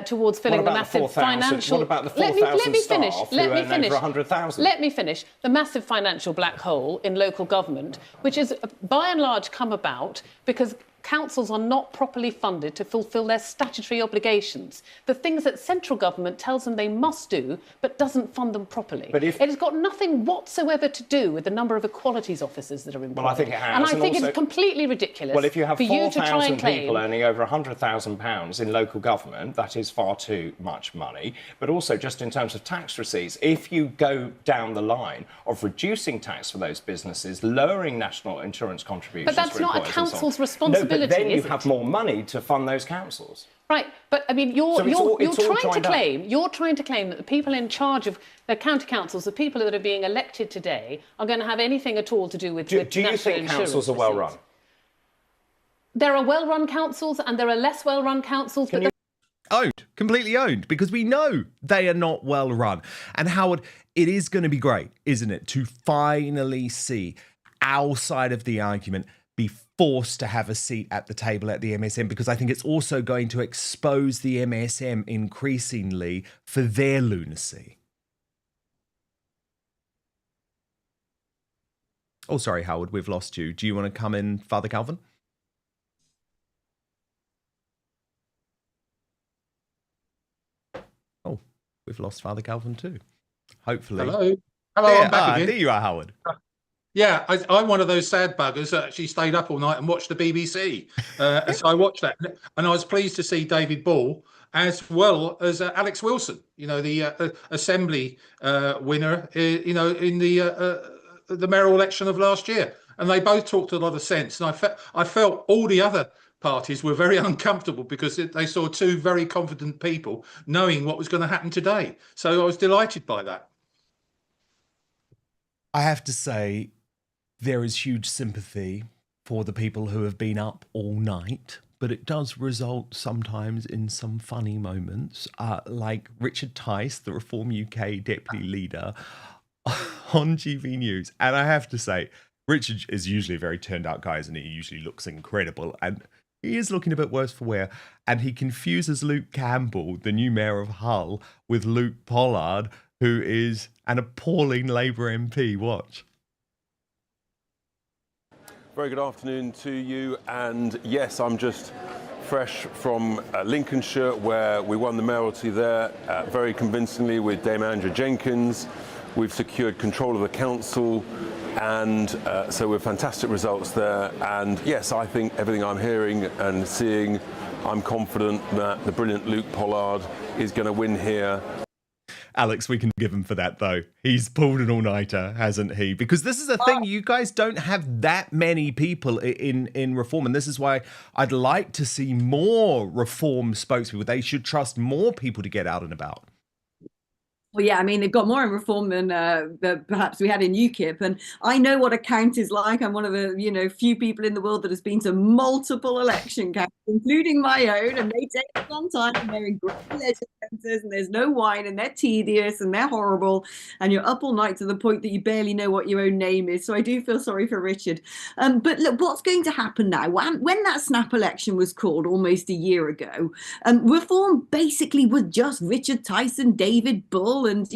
towards filling the massive financial... What about the 4,000 staff who earn over 100,000? Let me finish. The massive financial black hole in local government, which is by and large come about because councils are not properly funded to fulfil their statutory obligations. The things that central government tells them they must do, but doesn't fund them properly. But it has got nothing whatsoever to do with the number of equalities officers that are employed. Well, I think it has. And I think it's completely ridiculous. Well, if you have for you to try 4,000 and claim people earning over £100,000 in local government, that is far too much money. But also, just in terms of tax receipts, if you go down the line of reducing tax for those businesses, lowering national insurance contributions, but that's not a council's responsibility. But then you have more money to fund those councils. Right, but I mean, you're trying to claim that the people in charge of the county councils, the people that are being elected today, are going to have anything at all to do with Do you think councils are well run? There are well-run councils and there are less well-run councils. Owned, completely owned, because we know they are not well run. And Howard, it is going to be great, isn't it, to finally see our side of the argument be forced to have a seat at the table at the MSM, because I think it's also going to expose the MSM increasingly for their lunacy. Oh, sorry, Howard, we've lost you. Do you want to come in, Father Calvin? Oh, we've lost Father Calvin too. Hopefully. Hello, there, I'm back again. There you are, Howard. Yeah, I'm one of those sad buggers that actually stayed up all night and watched the BBC. So I watched that, and I was pleased to see David Bull as well as Alex Wilson. The Assembly winner. In the mayoral election of last year, and they both talked a lot of sense. And I felt all the other parties were very uncomfortable because they saw two very confident people knowing what was going to happen today. So I was delighted by that. I have to say, there is huge sympathy for the people who have been up all night, but it does result sometimes in some funny moments, like Richard Tice, the Reform UK deputy leader, on GV News. And I have to say, Richard is usually a very turned out guy, and he usually looks incredible. And he is looking a bit worse for wear. And he confuses Luke Campbell, the new mayor of Hull, with Luke Pollard, who is an appalling Labour MP. Watch. Very good afternoon to you. And yes, I'm just fresh from Lincolnshire, where we won the mayoralty there very convincingly with Dame Andrea Jenkins. We've secured control of the council, and so we're fantastic results there. And yes, I think everything I'm hearing and seeing, I'm confident that the brilliant Luke Pollard is going to win here. Alex, we can give him for that, though. He's pulled an all-nighter, hasn't he? Because this is a thing, you guys don't have that many people in Reform, and this is why I'd like to see more Reform spokespeople. They should trust more people to get out and about. Well, yeah, I mean, they've got more in Reform than perhaps we had in UKIP. And I know what a count is like. I'm one of the, few people in the world that has been to multiple election counts, including my own. And they take a long time, and they're in great leisure centres, and there's no wine, and they're tedious, and they're horrible. And you're up all night to the point that you barely know what your own name is. So I do feel sorry for Richard. But look, what's going to happen now? When that snap election was called almost a year ago, Reform basically was just Richard Tice, David Bull. And,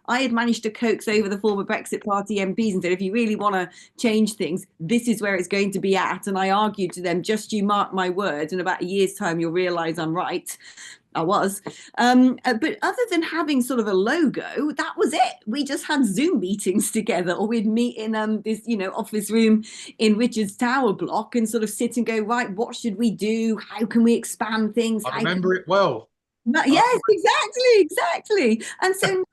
I had managed to coax over the former Brexit Party MPs and said, if you really want to change things, this is where it's going to be at. And I argued to them, just you mark my words, in about a year's time, you'll realise I'm right. I was. But other than having sort of a logo, that was it. We just had Zoom meetings together, or we'd meet in this, office room in Richard's Tower block and sort of sit and go, right, what should we do? How can we expand things? I remember it well. Yes, exactly. And so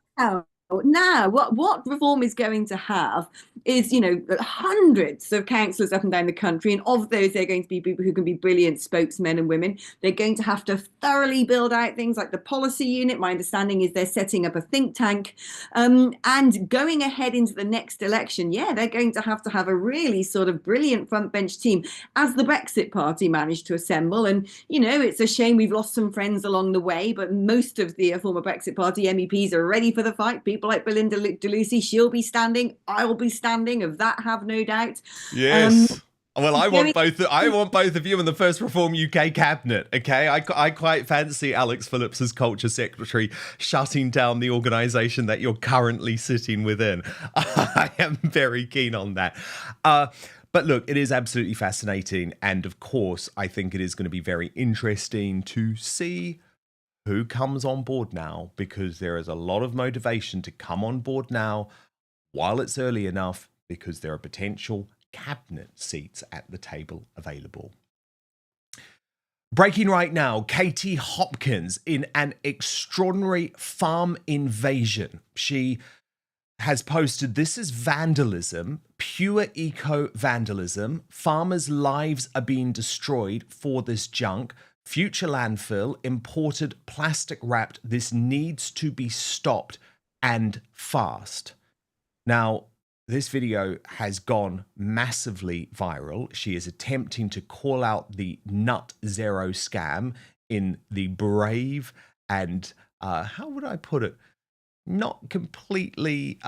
now what Reform is going to have is, hundreds of councillors up and down the country. And of those, they're going to be people who can be brilliant spokesmen and women. They're going to have to thoroughly build out things like the policy unit. My understanding is they're setting up a think tank. And going ahead into the next election, they're going to have a really sort of brilliant front bench team, as the Brexit Party managed to assemble. And, it's a shame we've lost some friends along the way, but most of the former Brexit Party MEPs are ready for the fight. People like Belinda Delucy, she'll be standing. I'll be standing. Of that, have no doubt. Yes. Well, I want both of you in the first Reform UK cabinet. Okay, I quite fancy Alex Phillips as culture secretary shutting down the organisation that you're currently sitting within. I am very keen on that. But look, it is absolutely fascinating, and of course, I think it is going to be very interesting to see who comes on board now, because there is a lot of motivation to come on board now while it's early enough, because there are potential cabinet seats at the table available. Breaking right now, Katie Hopkins in an extraordinary farm invasion. She has posted, this is vandalism, pure eco-vandalism. Farmers' lives are being destroyed for this junk. Future landfill, imported plastic wrapped. This needs to be stopped, and fast. Now, this video has gone massively viral. She is attempting to call out the Nut Zero scam in the brave and, how would I put it, not completely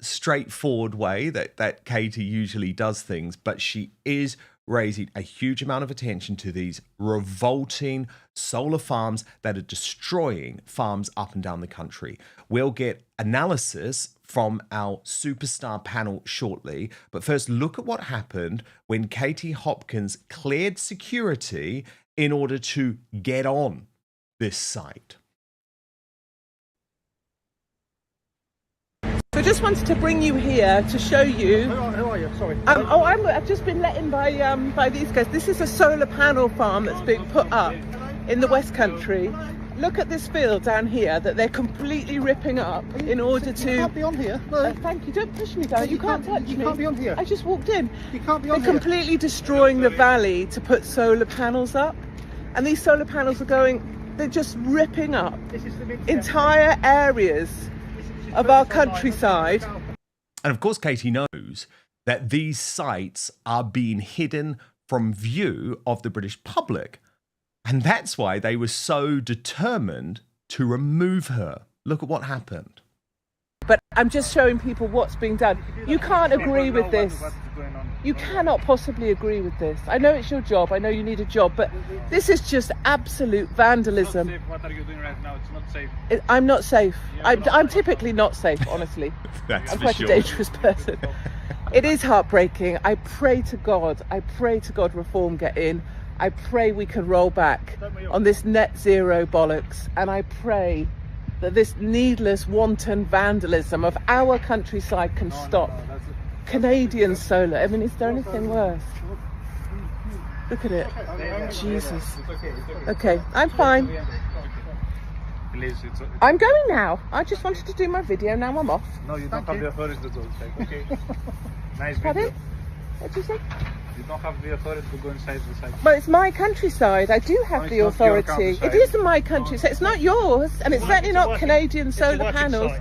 straightforward way that Katie usually does things, but she is raising a huge amount of attention to these revolting solar farms that are destroying farms up and down the country. We'll get analysis from our superstar panel shortly, but first look at what happened when Katie Hopkins cleared security in order to get on this site. So just wanted to bring you here to show you. Who are you? Sorry. I've just been let in by these guys. This is a solar panel farm that's being put up in the West Country. Look at this field down here that they're completely ripping up in order to. You can't be on here. No. Thank you. Don't push me down. You can't touch me. You can't be on here. I just walked in. You can't be on They're here. completely destroying the valley to put solar panels up, and these solar panels are going. They're just ripping up entire areas of our countryside. And of course, Katie knows that these sites are being hidden from view of the British public. And that's why they were so determined to remove her. Look at what happened. But I'm just showing people what's being done. You can't agree with this. You cannot possibly agree with this. I know it's your job. I know you need a job, but this is just absolute vandalism. What are you doing right now? It's not safe. I'm not safe. I'm typically not safe, honestly. That's I'm for quite sure. a dangerous person. It is heartbreaking. I pray to God reform get in. I pray we can roll back on this net zero bollocks. And I pray that this needless, wanton vandalism of our countryside can stop. Canadian solar. I mean, is there anything worse? Look at it. Jesus. Okay, I'm fine. I'm going now. I just wanted to do my video. Now I'm off. No, you don't have the authority to do it. Okay. Nice Pardon? video. What did you say? You don't have the authority to go inside the site. Well, it's my countryside. I do have No, the it's not your authority. countryside. It isn't my countryside. It's not yours, and it's certainly not Canadian solar panels.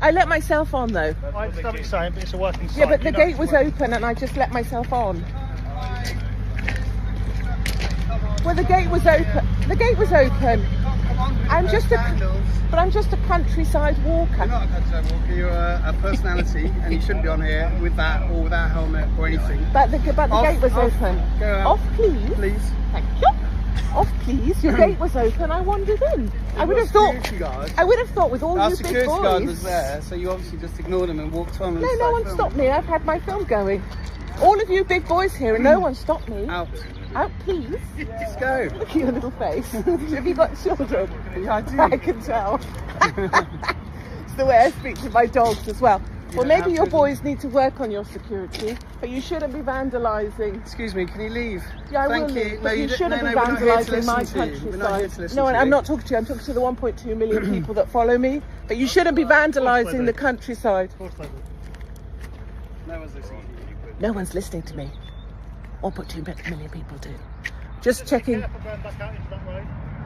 I let myself on though. I understand what you're saying, but it's a working site. Yeah, but the You know gate it's was working. open, and I just let myself on. Well, the gate was open. The gate was open. I'm just a countryside walker. You're not a countryside walker, you're a personality, and you shouldn't be on here with that or without a helmet or anything. But the gate was open. Go out. Off, please. Please. Thank you. Off, please. Your gate was open. I wandered in. I would have thought with all Our you big security guard boys. was there, so you obviously just ignored him and walked on. And No, no one stopped me. I've had my film going. All of you big boys here, and no one stopped me. Out. Out, please. Just go. Look at your little face. Have you got children? Yeah, I do. I can tell. It's the way I speak to my dogs as well. Well, Yeah, maybe your absolutely. boys need to work on your security, but you shouldn't be vandalising. Excuse me, can you leave? Yeah, I Thank will you. leave, No, but you don't- shouldn't no, be no, we're not here to vandalising my listen to you. We're not here to countryside. listen No, to I'm you. not talking to you. I'm talking to the 1.2 million people that follow me. But you shouldn't be vandalising the countryside. No one's listening to you. No one's listening to me. 1.2 million people do. Just checking.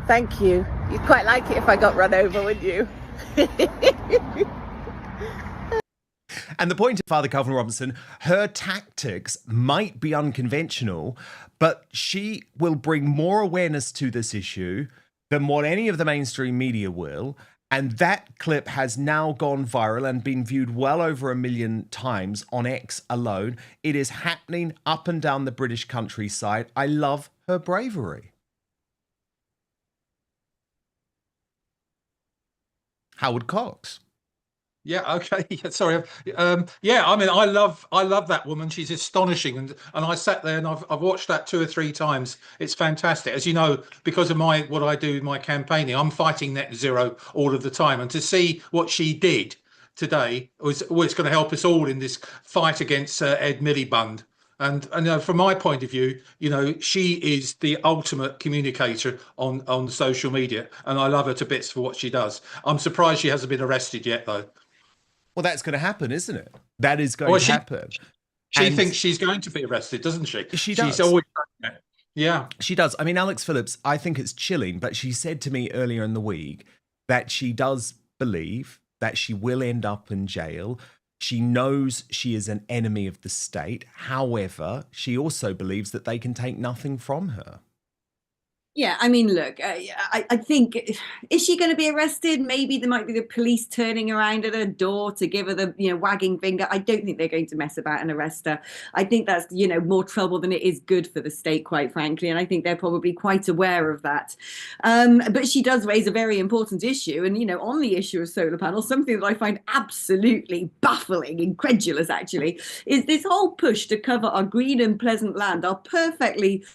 Thank you. You'd quite like it if I got run over, wouldn't you? And the point of Father Calvin Robinson, her tactics might be unconventional, but she will bring more awareness to this issue than what any of the mainstream media will. And that clip has now gone viral and been viewed well over 1 million times on X alone. It is happening up and down the British countryside. I love her bravery. Howard Cox. Yeah. Okay. Sorry. Yeah. I mean, I love that woman. She's astonishing, and I sat there and I've watched that 2 or 3 times. It's fantastic. As you know, because of what I do with my campaigning, I'm fighting net zero all of the time, and to see what she did today was it's going to help us all in this fight against Ed Miliband. And from my point of view, she is the ultimate communicator on social media, and I love her to bits for what she does. I'm surprised she hasn't been arrested yet, though. Well, that's going to happen, isn't it? That is going to happen. She thinks she's going to be arrested, doesn't she? She does. She's always done that. Yeah. She does. I mean, Alex Phillips, I think it's chilling, but she said to me earlier in the week that she does believe that she will end up in jail. She knows she is an enemy of the state. However, she also believes that they can take nothing from her. Yeah, I mean, look, I think, is she going to be arrested? Maybe there might be the police turning around at her door to give her the, wagging finger. I don't think they're going to mess about and arrest her. I think that's, more trouble than it is good for the state, quite frankly. And I think they're probably quite aware of that. But she does raise a very important issue. And, on the issue of solar panels, something that I find absolutely baffling, incredulous, actually, is this whole push to cover our green and pleasant land, our perfectly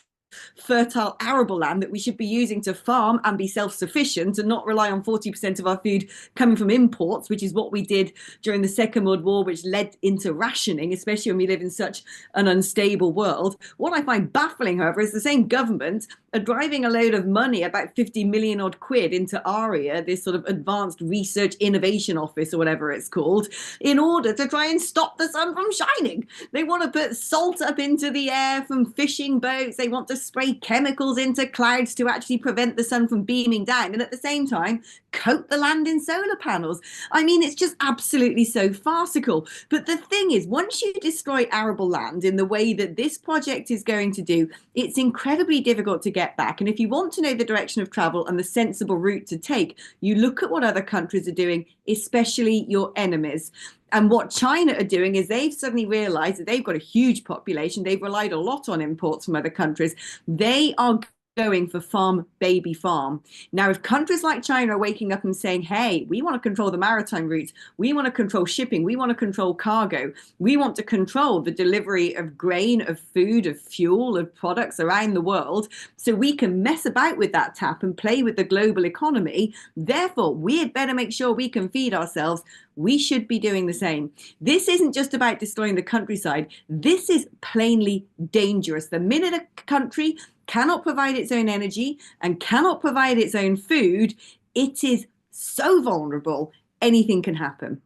fertile arable land that we should be using to farm and be self-sufficient and not rely on 40% of our food coming from imports, which is what we did during the Second World War, which led into rationing, especially when we live in such an unstable world. What I find baffling, however, is the same government are driving a load of money, about 50 million odd quid, into ARIA, this sort of Advanced Research Innovation Office or whatever it's called, in order to try and stop the sun from shining. They want to put salt up into the air from fishing boats. They want to spray chemicals into clouds to actually prevent the sun from beaming down, and at the same time coat the land in solar panels. I mean, it's just absolutely so farcical. But the thing is, once you destroy arable land in the way that this project is going to do, it's incredibly difficult to get back. And if you want to know the direction of travel and the sensible route to take, you look at what other countries are doing, especially your enemies. And what China are doing is they've suddenly realized that they've got a huge population. They've relied a lot on imports from other countries. They are going for farm, baby farm. Now, if countries like China are waking up and saying, hey, we want to control the maritime routes, we want to control shipping, we want to control cargo, we want to control the delivery of grain, of food, of fuel, of products around the world, so we can mess about with that tap and play with the global economy, therefore, we had better make sure we can feed ourselves. We should be doing the same. This isn't just about destroying the countryside. This is plainly dangerous. The minute a country cannot provide its own energy and cannot provide its own food, it is so vulnerable, anything can happen.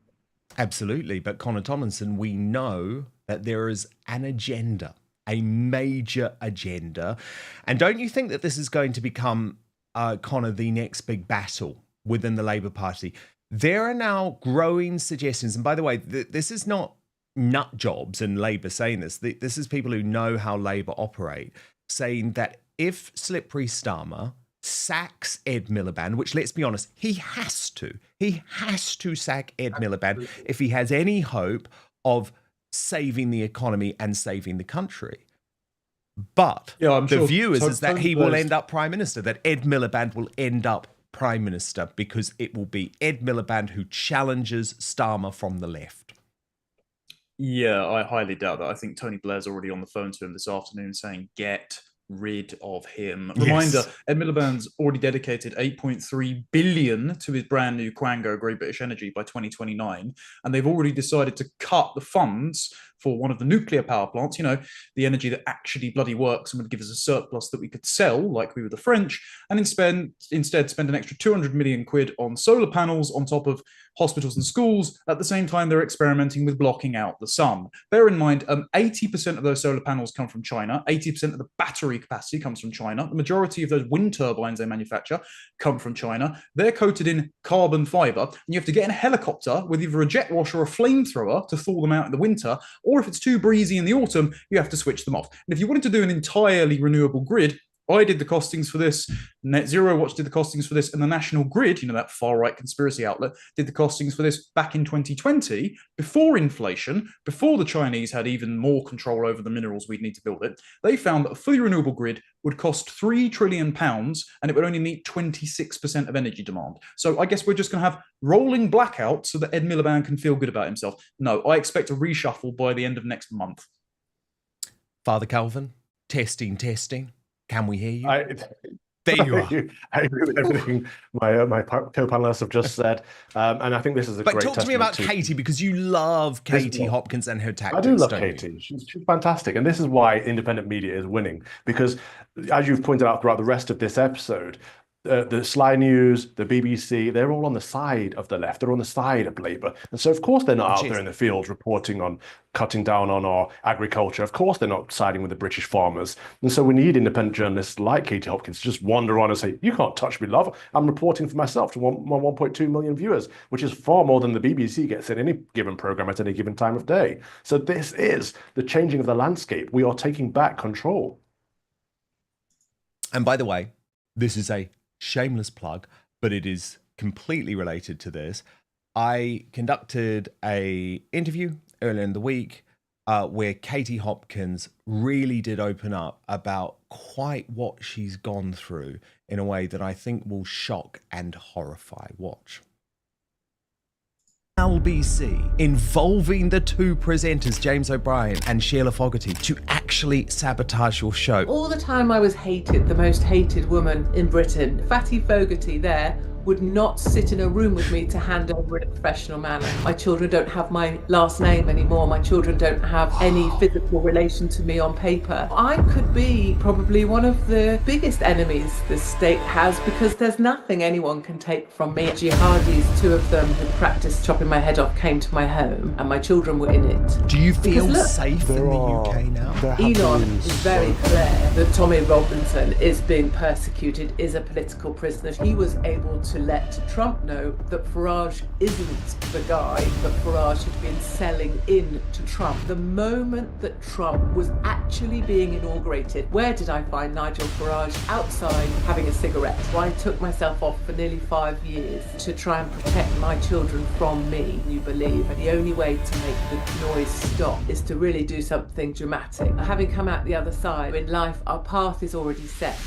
Absolutely. But Connor Tomlinson, we know that there is an agenda, a major agenda. And don't you think that this is going to become, Connor, the next big battle within the Labour Party? There are now growing suggestions. And by the way, this is not nut jobs and Labour saying this. This is people who know how Labour operate, saying that if Slippery Starmer sacks Ed Miliband, which, let's be honest, he has to sack Ed Miliband if he has any hope of saving the economy and saving the country. But the view is that he will end up Prime Minister, that Ed Miliband will end up Prime Minister, because it will be Ed Miliband who challenges Starmer from the left. Yeah, I highly doubt that. I think Tony Blair's already on the phone to him this afternoon saying, get rid of him. Reminder, Ed Miliband's already dedicated 8.3 billion to his brand new Quango Great British Energy by 2029, and they've already decided to cut the funds for one of the nuclear power plants, you know, the energy that actually bloody works and would give us a surplus that we could sell, like we were the French, and instead spend an extra 200 million quid on solar panels on top of hospitals and schools. At the same time, they're experimenting with blocking out the sun. Bear in mind, 80% of those solar panels come from China. 80% of the battery capacity comes from China. The majority of those wind turbines they manufacture come from China. They're coated in carbon fiber, and you have to get in a helicopter with either a jet wash or a flamethrower to thaw them out in the winter, or if it's too breezy in the autumn, you have to switch them off. And if you wanted to do an entirely renewable grid, I did the costings for this, Net Zero Watch did the costings for this, and the National Grid, you know, that far-right conspiracy outlet, did the costings for this back in 2020, before inflation, before the Chinese had even more control over the minerals we'd need to build it. They found that a fully renewable grid would cost £3 trillion, and it would only meet 26% of energy demand. So I guess we're just going to have rolling blackouts so that Ed Miliband can feel good about himself. No, I expect a reshuffle by the end of next month. Father Calvin, testing. Can we hear you? There you are. I agree with everything my co-panelists have just said, and I think this is a great testament. But talk to me about Katie, because you love Katie Hopkins and her tactics. I do love Katie. She's fantastic, and this is why independent media is winning, because as you've pointed out throughout the rest of this episode, the Sly News, the BBC, they're all on the side of the left. They're on the side of Labour. And so, of course, they're not out there in the field reporting on cutting down on our agriculture. Of course, they're not siding with the British farmers. And so we need independent journalists like Katie Hopkins to just wander on and say, you can't touch me, love. I'm reporting for myself to my 1.2 million viewers, which is far more than the BBC gets in any given programme at any given time of day. So this is the changing of the landscape. We are taking back control. And by the way, this is a shameless plug, but it is completely related to this. I conducted an interview earlier in the week where Katie Hopkins really did open up about quite what she's gone through in a way that I think will shock and horrify. Watch. LBC involving the two presenters, James O'Brien and Sheila Fogarty, to actually sabotage your show. All the time I was hated, the most hated woman in Britain. Fatty Fogarty there would not sit in a room with me to hand over in a professional manner. My children don't have my last name anymore. My children don't have any physical relation to me on paper. I could be probably one of the biggest enemies the state has, because there's nothing anyone can take from me. Jihadis, 2 of them who practiced chopping my head off, came to my home and my children were in it. Do you feel Because look, safe in the UK now? Elon is very clear that Tommy Robinson is being persecuted, is a political prisoner. He was able to let Trump know that Farage isn't the guy that Farage had been selling in to Trump. The moment that Trump was actually being inaugurated, where did I find Nigel Farage? Outside having a cigarette. So I took myself off for nearly 5 years to try and protect my children from me. You believe the only way to make the noise stop is to really do something dramatic. Having come out the other side, in life our path is already set.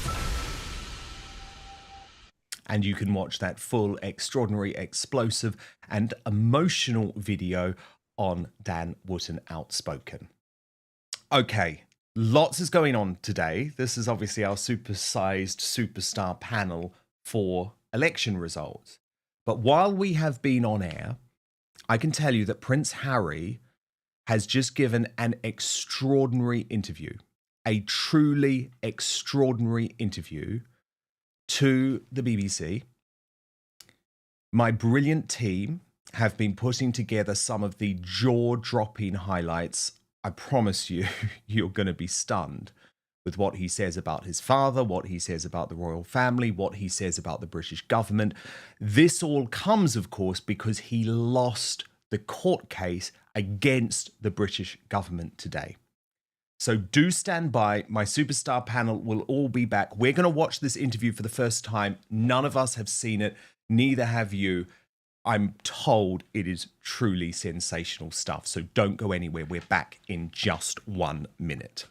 And you can watch that full, extraordinary, explosive and emotional video on Dan Wootton Outspoken. Okay, lots is going on today. This is obviously our supersized superstar panel for election results. But while we have been on air, I can tell you that Prince Harry has just given an extraordinary interview, a truly extraordinary interview to the BBC. My brilliant team have been putting together some of the jaw-dropping highlights. I promise you, you're going to be stunned with what he says about his father, what he says about the royal family, what he says about the British government. This all comes, of course, because he lost the court case against the British government today. So do stand by. My superstar panel will all be back. We're going to watch this interview for the first time. None of us have seen it. Neither have you. I'm told it is truly sensational stuff. So don't go anywhere. We're back in just 1 minute.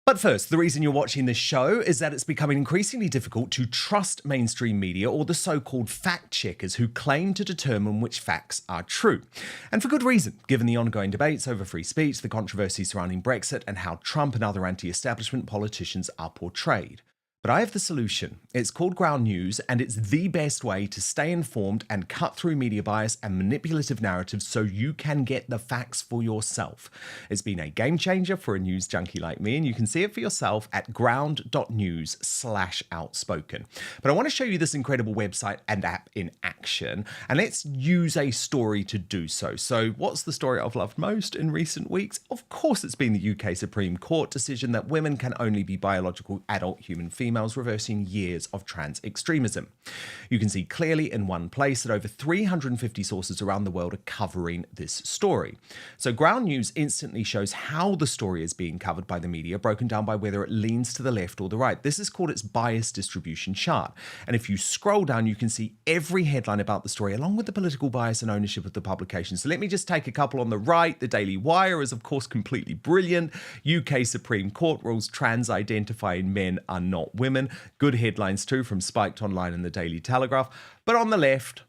But first, the reason you're watching this show is that it's becoming increasingly difficult to trust mainstream media or the so-called fact-checkers who claim to determine which facts are true. And for good reason, given the ongoing debates over free speech, the controversy surrounding Brexit, and how Trump and other anti-establishment politicians are portrayed. But I have the solution. It's called Ground News, and it's the best way to stay informed and cut through media bias and manipulative narratives so you can get the facts for yourself. It's been a game changer for a news junkie like me, and you can see it for yourself at ground.news/outspoken. But I want to show you this incredible website and app in action, and let's use a story to do so. So what's the story I've loved most in recent weeks? Of course, it's been the UK Supreme Court decision that women can only be biological adult human females, reversing years of trans extremism. You can see clearly in one place that over 350 sources around the world are covering this story. So Ground News instantly shows how the story is being covered by the media, broken down by whether it leans to the left or the right. This is called its bias distribution chart. And if you scroll down, you can see every headline about the story, along with the political bias and ownership of the publication. So let me just take a couple on the right. The Daily Wire is, of course, completely brilliant. UK Supreme Court rules trans identifying men are not women. Good headlines too from Spiked Online and the Daily Telegraph. But on the left,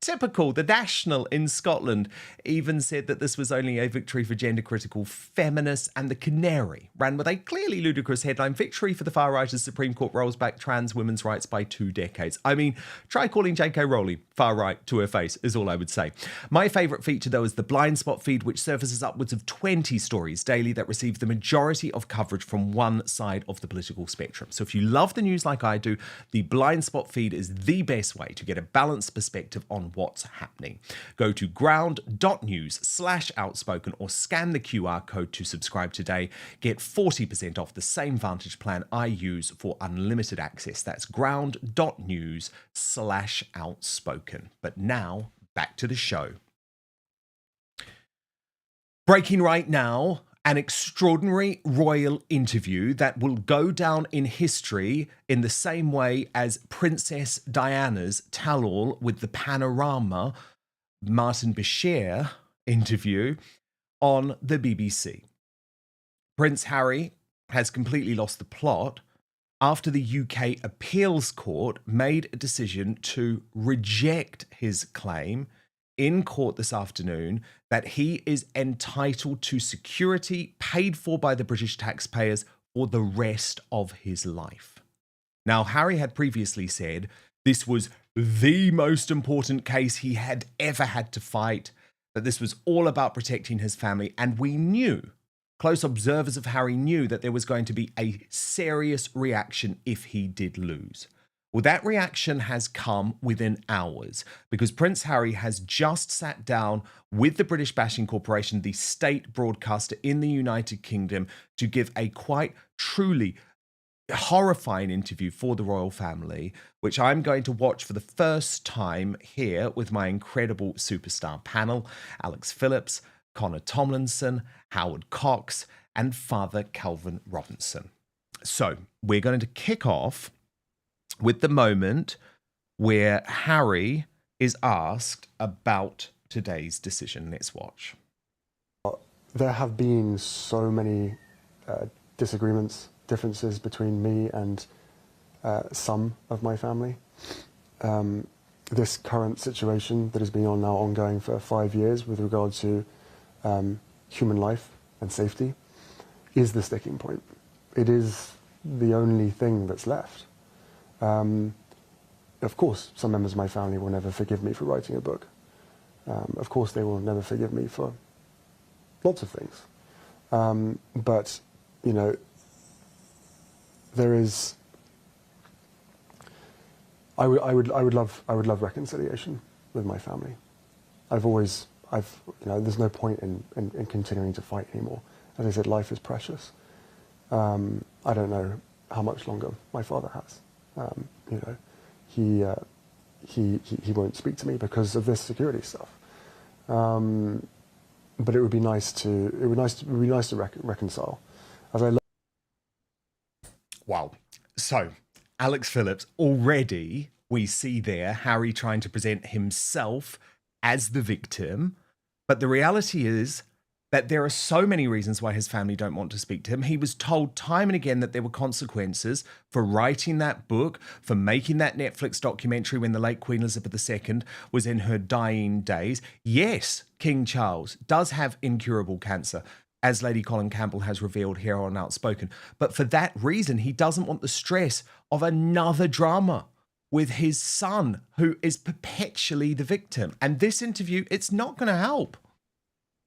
typical, the National in Scotland even said that this was only a victory for gender-critical feminists, and the Canary ran with a clearly ludicrous headline, victory for the far-rightist Supreme Court rolls back trans women's rights by 2 decades. I mean, try calling J.K. Rowling far-right to her face is all I would say. My favourite feature, though, is the blind spot feed, which surfaces upwards of 20 stories daily that receive the majority of coverage from one side of the political spectrum. So if you love the news like I do, the blind spot feed is the best way to get a balanced perspective on what's happening. Go to ground.news/outspoken or scan the QR code to subscribe today. Get 40% off the same Vantage plan I use for unlimited access. That's ground.news/outspoken. But now, back to the show. Breaking right now, an extraordinary royal interview that will go down in history in the same way as Princess Diana's tell-all with the Panorama Martin Bashir interview on the BBC. Prince Harry has completely lost the plot after the UK Appeals Court made a decision to reject his claim in court this afternoon that he is entitled to security paid for by the British taxpayers for the rest of his life. Now, Harry had previously said this was the most important case he had ever had to fight, that this was all about protecting his family. And we knew, close observers of Harry knew, that there was going to be a serious reaction if he did lose. Well, that reaction has come within hours, because Prince Harry has just sat down with the British Bashing Corporation, the state broadcaster in the United Kingdom, to give a quite truly horrifying interview for the royal family, which I'm going to watch for the first time here with my incredible superstar panel: Alex Phillips, Connor Tomlinson, Howard Cox, and Father Calvin Robinson. So we're going to kick off with the moment where Harry is asked about today's decision. Let's watch. There have been so many disagreements, differences between me and some of my family. This current situation that has been ongoing for 5 years with regard to human life and safety is the sticking point. It is the only thing that's left. Of course, some members of my family will never forgive me for writing a book. Of course, they will never forgive me for lots of things. But, you know, there is. I would love reconciliation with my family. There's no point in continuing to fight anymore. As I said, life is precious. I don't know how much longer my father has. He won't speak to me because of this security stuff. But it would be nice to reconcile. Wow. So, Alex Phillips, already we see there Harry trying to present himself as the victim, but the reality is that there are so many reasons why his family don't want to speak to him. He was told time and again that there were consequences for writing that book, for making that Netflix documentary when the late Queen Elizabeth II was in her dying days. Yes, King Charles does have incurable cancer, as Lady Colin Campbell has revealed here on Outspoken. But for that reason, he doesn't want the stress of another drama with his son, who is perpetually the victim. And this interview, it's not going to help.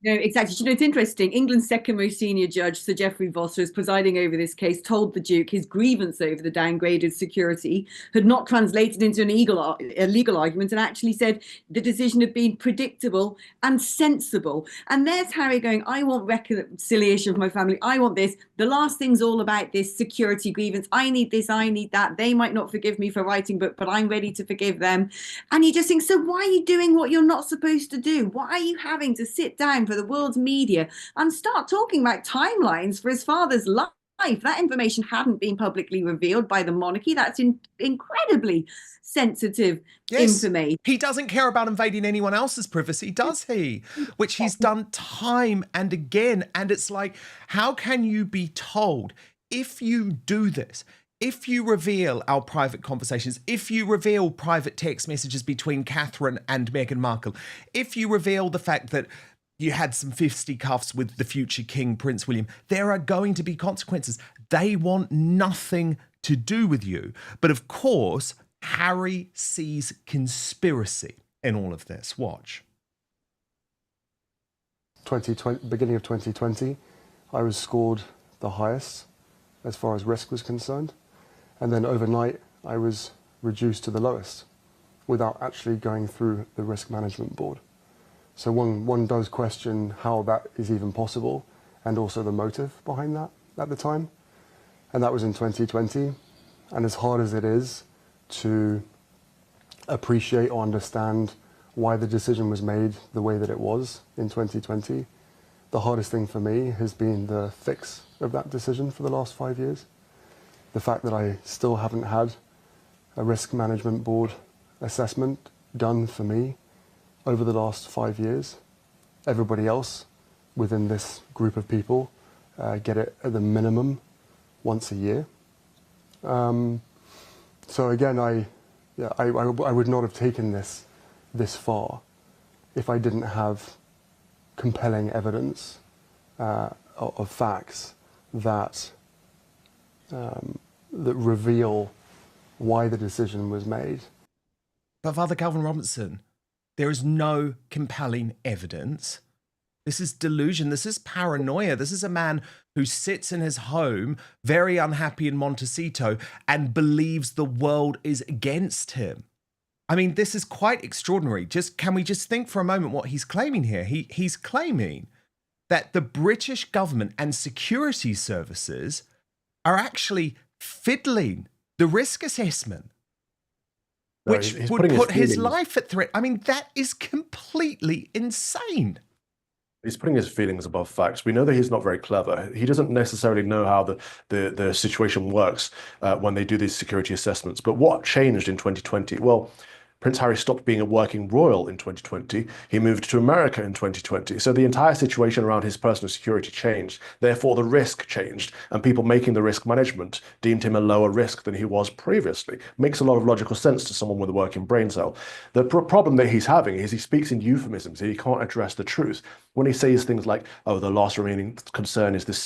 No, exactly. You know, it's interesting. England's second most senior judge, Sir Geoffrey Vosser, is presiding over this case, told the Duke his grievance over the downgraded security had not translated into a legal argument, and actually said the decision had been predictable and sensible. And there's Harry going, I want reconciliation for my family. I want this. The last thing's all about this security grievance. I need this. I need that. They might not forgive me for writing book, but I'm ready to forgive them. And you just think, so why are you doing what you're not supposed to do? Why are you having to sit down for the world's media and start talking about timelines for his father's life? That information hadn't been publicly revealed by the monarchy. That's incredibly sensitive information. He doesn't care about invading anyone else's privacy, does he? Which he's done time and again. And it's like, how can you be told, if you do this, if you reveal our private conversations, if you reveal private text messages between Catherine and Meghan Markle, if you reveal the fact that you had some fisticuffs with the future King, Prince William, there are going to be consequences. They want nothing to do with you. But of course, Harry sees conspiracy in all of this. Watch. Beginning of 2020, I was scored the highest as far as risk was concerned. And then overnight, I was reduced to the lowest without actually going through the risk management board. So one does question how that is even possible, and also the motive behind that at the time. And that was in 2020. And as hard as it is to appreciate or understand why the decision was made the way that it was in 2020, the hardest thing for me has been the fix of that decision for the last 5 years. The fact that I still haven't had a risk management board assessment done for me over the last 5 years. Everybody else within this group of people get it at the minimum once a year. So again, I would not have taken this far if I didn't have compelling evidence of facts that reveal why the decision was made. But Father Calvin Robinson, there is no compelling evidence. This is delusion. This is paranoia. This is a man who sits in his home, very unhappy in Montecito, and believes the world is against him. I mean, this is quite extraordinary. Can we just think for a moment what he's claiming here? He's claiming that the British government and security services are actually fiddling the risk assessment, which would put his life at threat. I mean, that is completely insane. He's putting his feelings above facts. We know that he's not very clever. He doesn't necessarily know how the situation works when they do these security assessments. But what changed in 2020? Well, Prince Harry stopped being a working royal in 2020. He moved to America in 2020. So the entire situation around his personal security changed. Therefore, the risk changed, and people making the risk management deemed him a lower risk than he was previously. Makes a lot of logical sense to someone with a working brain cell. The problem that he's having is he speaks in euphemisms. He can't address the truth. When he says things like, oh, the last remaining concern is this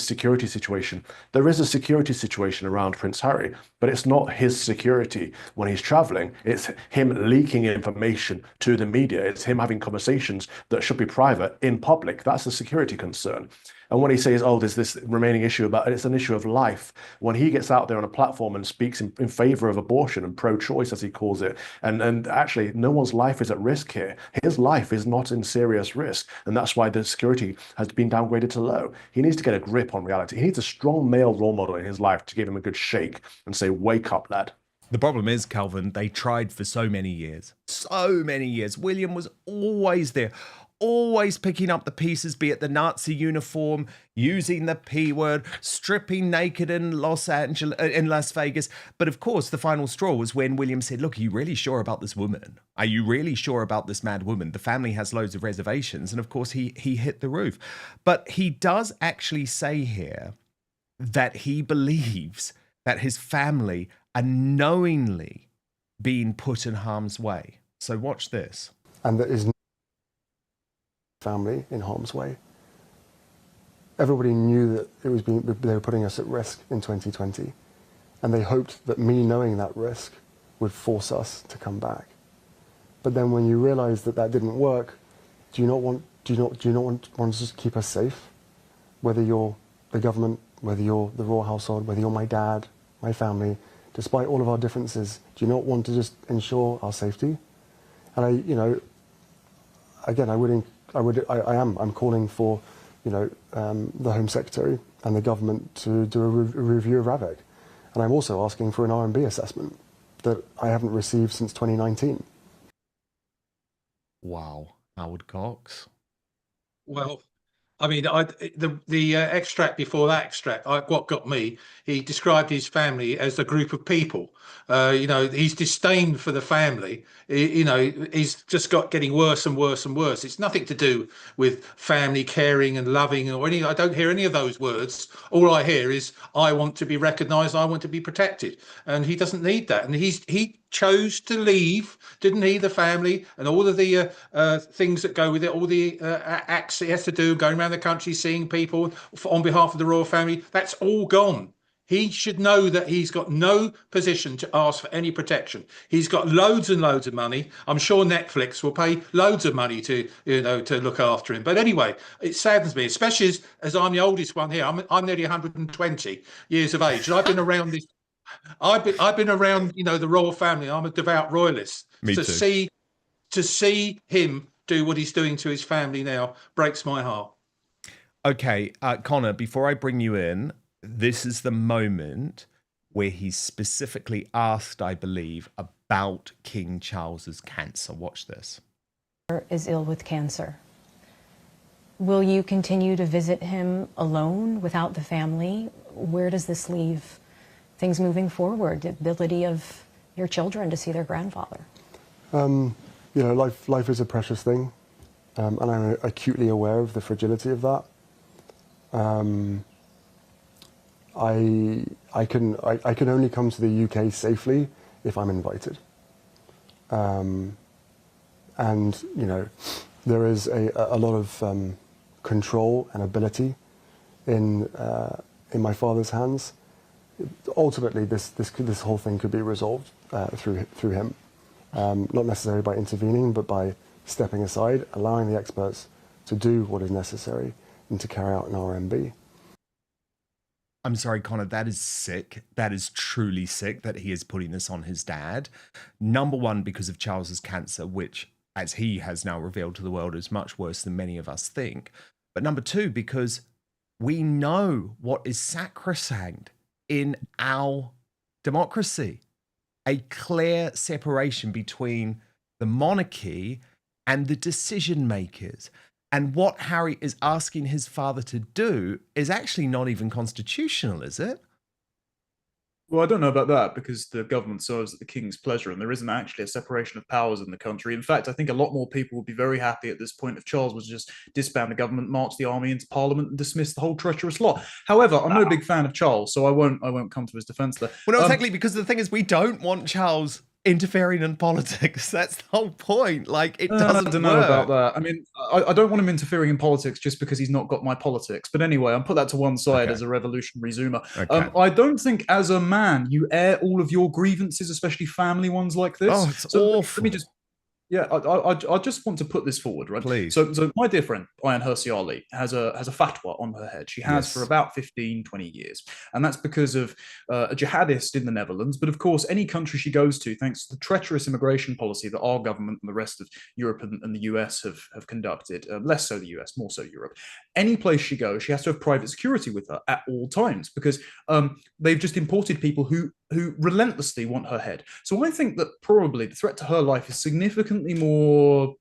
security situation. There is a security situation around Prince Harry, but it's not his security when he's traveling. It's him leaking information to the media. It's him having conversations that should be private in public. That's a security concern. And when he says, oh, there's this remaining issue about it's an issue of life, when he gets out there on a platform and speaks in favor of abortion and pro-choice, as he calls it, and actually no one's life is at risk here. His life is not in serious risk. And that's why the security has been downgraded to low. He needs to get a grip on reality. He needs a strong male role model in his life to give him a good shake and say, wake up, lad. The problem is, Calvin, they tried for so many years. So many years. William was always there, always picking up the pieces, be it the Nazi uniform, using the P word, stripping naked in Las Vegas. But of course, the final straw was when William said, look, are you really sure about this woman? Are you really sure about this mad woman? The family has loads of reservations. And of course, he hit the roof. But he does actually say here that he believes that his family are knowingly being put in harm's way. So watch this. And that is family in harm's way. Everybody knew that they were putting us at risk in 2020, and they hoped that me knowing that risk would force us to come back. But then when you realise that that didn't work, do you not want to just keep us safe? Whether you're the government, whether you're the royal household, whether you're my dad, my family, despite all of our differences, do you not want to just ensure our safety? And I'm calling for, the Home Secretary and the government to do a review of RAVEC. And I'm also asking for an R&B assessment that I haven't received since 2019. Wow. Howard Cox. Well, I mean, the extract before that extract, what got me, he described his family as a group of people. His disdain for the family, he's just getting worse and worse and worse. It's nothing to do with family caring and loving or any. I don't hear any of those words. All I hear is, I want to be recognised, I want to be protected. And he doesn't need that. And he chose to leave, didn't he, the family and all of the things that go with it, all the acts he has to do, going around the country, seeing people on behalf of the royal family, that's all gone. He should know that he's got no position to ask for any protection. He's got loads and loads of money. I'm sure Netflix will pay loads of money to look after him. But anyway, it saddens me, especially as I'm the oldest one here. I'm nearly 120 years of age, and I've been around this. I've been around, the royal family. I'm a devout royalist. Me to too. see him do what he's doing to his family now breaks my heart. Okay, Connor, before I bring you in, this is the moment where he's specifically asked, I believe, about King Charles's cancer. Watch this. Is ill with cancer. Will you continue to visit him alone without the family? Where does this leave things moving forward, the ability of your children to see their grandfather? Life is a precious thing, and I'm acutely aware of the fragility of that. I can only come to the UK safely if I'm invited. And there is a lot of control and ability in my father's hands. Ultimately, this whole thing could be resolved through him. not necessarily by intervening, but by stepping aside, allowing the experts to do what is necessary and to carry out an RMB. I'm sorry, Connor, that is sick. That is truly sick that he is putting this on his dad. Number one, because of Charles's cancer, which, as he has now revealed to the world, is much worse than many of us think. But number two, because we know what is sacrosanct in our democracy. A clear separation between the monarchy and the decision makers. And what Harry is asking his father to do is actually not even constitutional, is it? Well, I don't know about that because the government serves at the king's pleasure and there isn't actually a separation of powers in the country. In fact, I think a lot more people would be very happy at this point if Charles was just disband the government, march the army into parliament and dismiss the whole treacherous lot. However, I'm no big fan of Charles, so I won't come to his defense there. Well, no, exactly, because the thing is we don't want Charles interfering in politics. That's the whole point. Like, it doesn't I don't know about that. I mean, I don't want him interfering in politics just because he's not got my politics. But anyway, I'll put that to one side as a revolutionary zoomer. Okay. I don't think as a man you air all of your grievances, especially family ones like this. Oh, it's awful. Let me just... Yeah, I just want to put this forward, right? Please. So my dear friend, Ayaan Hirsi Ali, has a fatwa on her head. She has for about 15, 20 years. And that's because of a jihadist in the Netherlands. But of course, any country she goes to, thanks to the treacherous immigration policy that our government and the rest of Europe and the US have conducted, less so the US, more so Europe, any place she goes, she has to have private security with her at all times because they've just imported people who relentlessly want her head. So I think that probably the threat to her life is significantly more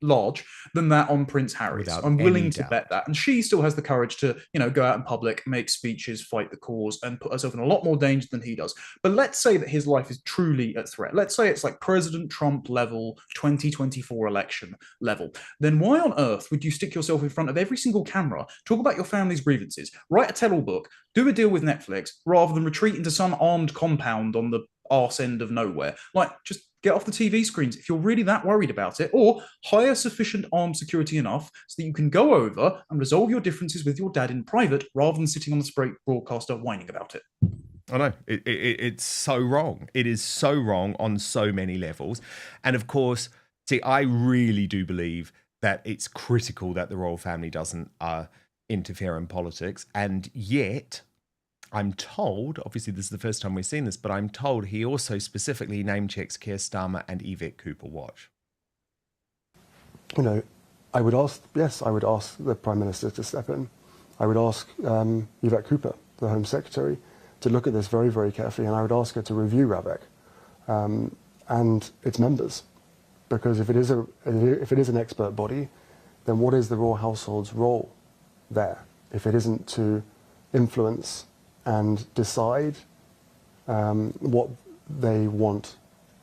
large than that on Prince Harry's. I'm willing to bet that. And she still has the courage to, go out in public, make speeches, fight the cause, and put herself in a lot more danger than he does. But let's say that his life is truly at threat. Let's say it's like President Trump level, 2024 election level. Then why on earth would you stick yourself in front of every single camera, talk about your family's grievances, write a tell-all book, do a deal with Netflix, rather than retreat into some armed compound on the arse end of nowhere? Like, just get off the TV screens if you're really that worried about it, or hire sufficient armed security enough so that you can go over and resolve your differences with your dad in private rather than sitting on the broadcaster whining about it. I know. It's so wrong. It is so wrong on so many levels. And of course, see, I really do believe that it's critical that the royal family doesn't interfere in politics. And yet, I'm told, obviously this is the first time we've seen this, but I'm told he also specifically name checks Keir Starmer and Yvette Cooper-Watch. I would ask the Prime Minister to step in. I would ask Yvette Cooper, the Home Secretary, to look at this very, very carefully, and I would ask her to review RAVEC and its members. Because if it is an expert body, then what is the royal household's role there? If it isn't to influence and decide what they want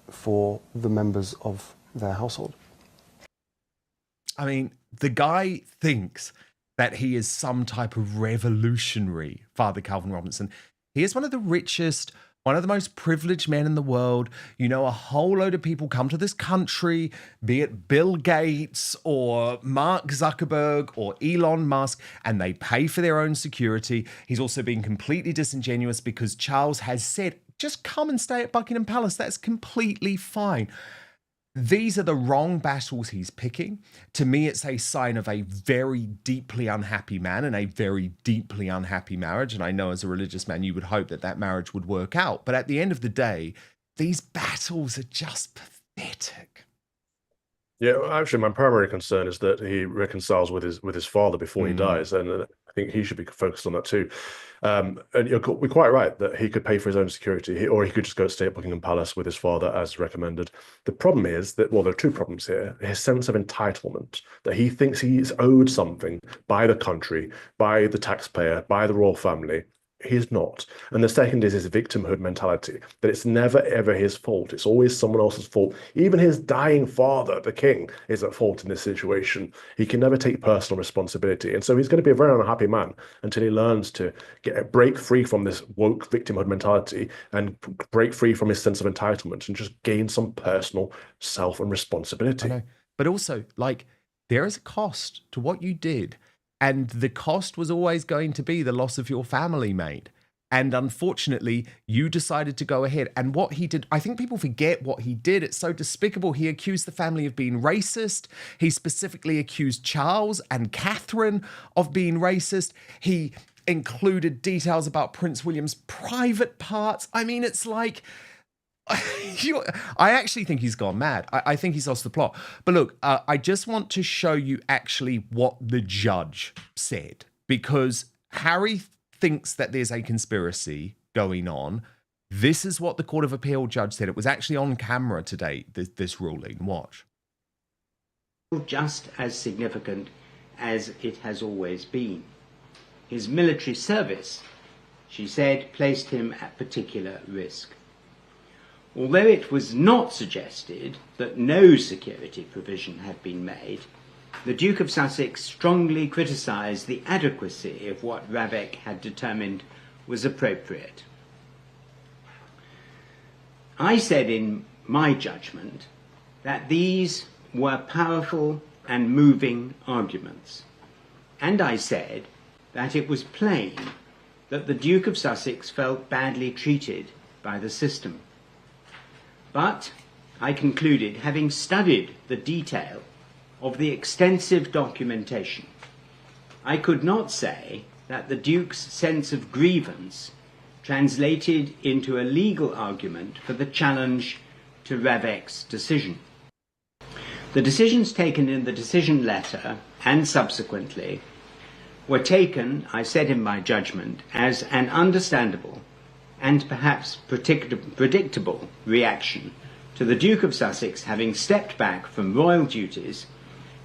for the members of their household. I mean, the guy thinks that he is some type of revolutionary, Father Calvin Robinson. He is one of the richest, one of the most privileged men in the world. A whole load of people come to this country, be it Bill Gates or Mark Zuckerberg or Elon Musk, and they pay for their own security. He's also been completely disingenuous because Charles has said, just come and stay at Buckingham Palace. That's completely fine. These are the wrong battles he's picking. To me, it's a sign of a very deeply unhappy man and a very deeply unhappy marriage. And I know as a religious man, you would hope that that marriage would work out. But at the end of the day, these battles are just pathetic. Yeah, actually, my primary concern is that he reconciles with his father before he dies, and I think he should be focused on that too. And we're quite right that he could pay for his own security, or he could just go stay at Buckingham Palace with his father as recommended. The problem is that, well, there are two problems here. His sense of entitlement, that he thinks he's owed something by the country, by the taxpayer, by the royal family. He's not. And the second is his victimhood mentality, that it's never, ever his fault. It's always someone else's fault. Even his dying father, the king, is at fault in this situation. He can never take personal responsibility. And so he's going to be a very unhappy man until he learns to break free from this woke victimhood mentality and break free from his sense of entitlement and just gain some personal self and responsibility. I know. But also, there is a cost to what you did. And the cost was always going to be the loss of your family, mate. And unfortunately, you decided to go ahead. And what he did, I think people forget what he did. It's so despicable. He accused the family of being racist. He specifically accused Charles and Catherine of being racist. He included details about Prince William's private parts. I mean, it's like... I actually think he's gone mad. I think he's lost the plot. But look, I just want to show you actually what the judge said, because Harry thinks that there's a conspiracy going on. This is what the Court of Appeal judge said. It was actually on camera today, this ruling. Watch. Just as significant as it has always been. His military service, she said, placed him at particular risk. Although it was not suggested that no security provision had been made, the Duke of Sussex strongly criticised the adequacy of what Ravek had determined was appropriate. I said in my judgment that these were powerful and moving arguments, and I said that it was plain that the Duke of Sussex felt badly treated by the system. But I concluded, having studied the detail of the extensive documentation, I could not say that the Duke's sense of grievance translated into a legal argument for the challenge to Ravek's decision. The decisions taken in the decision letter and subsequently were taken, I said in my judgment, as an understandable and perhaps predictable reaction to the Duke of Sussex having stepped back from royal duties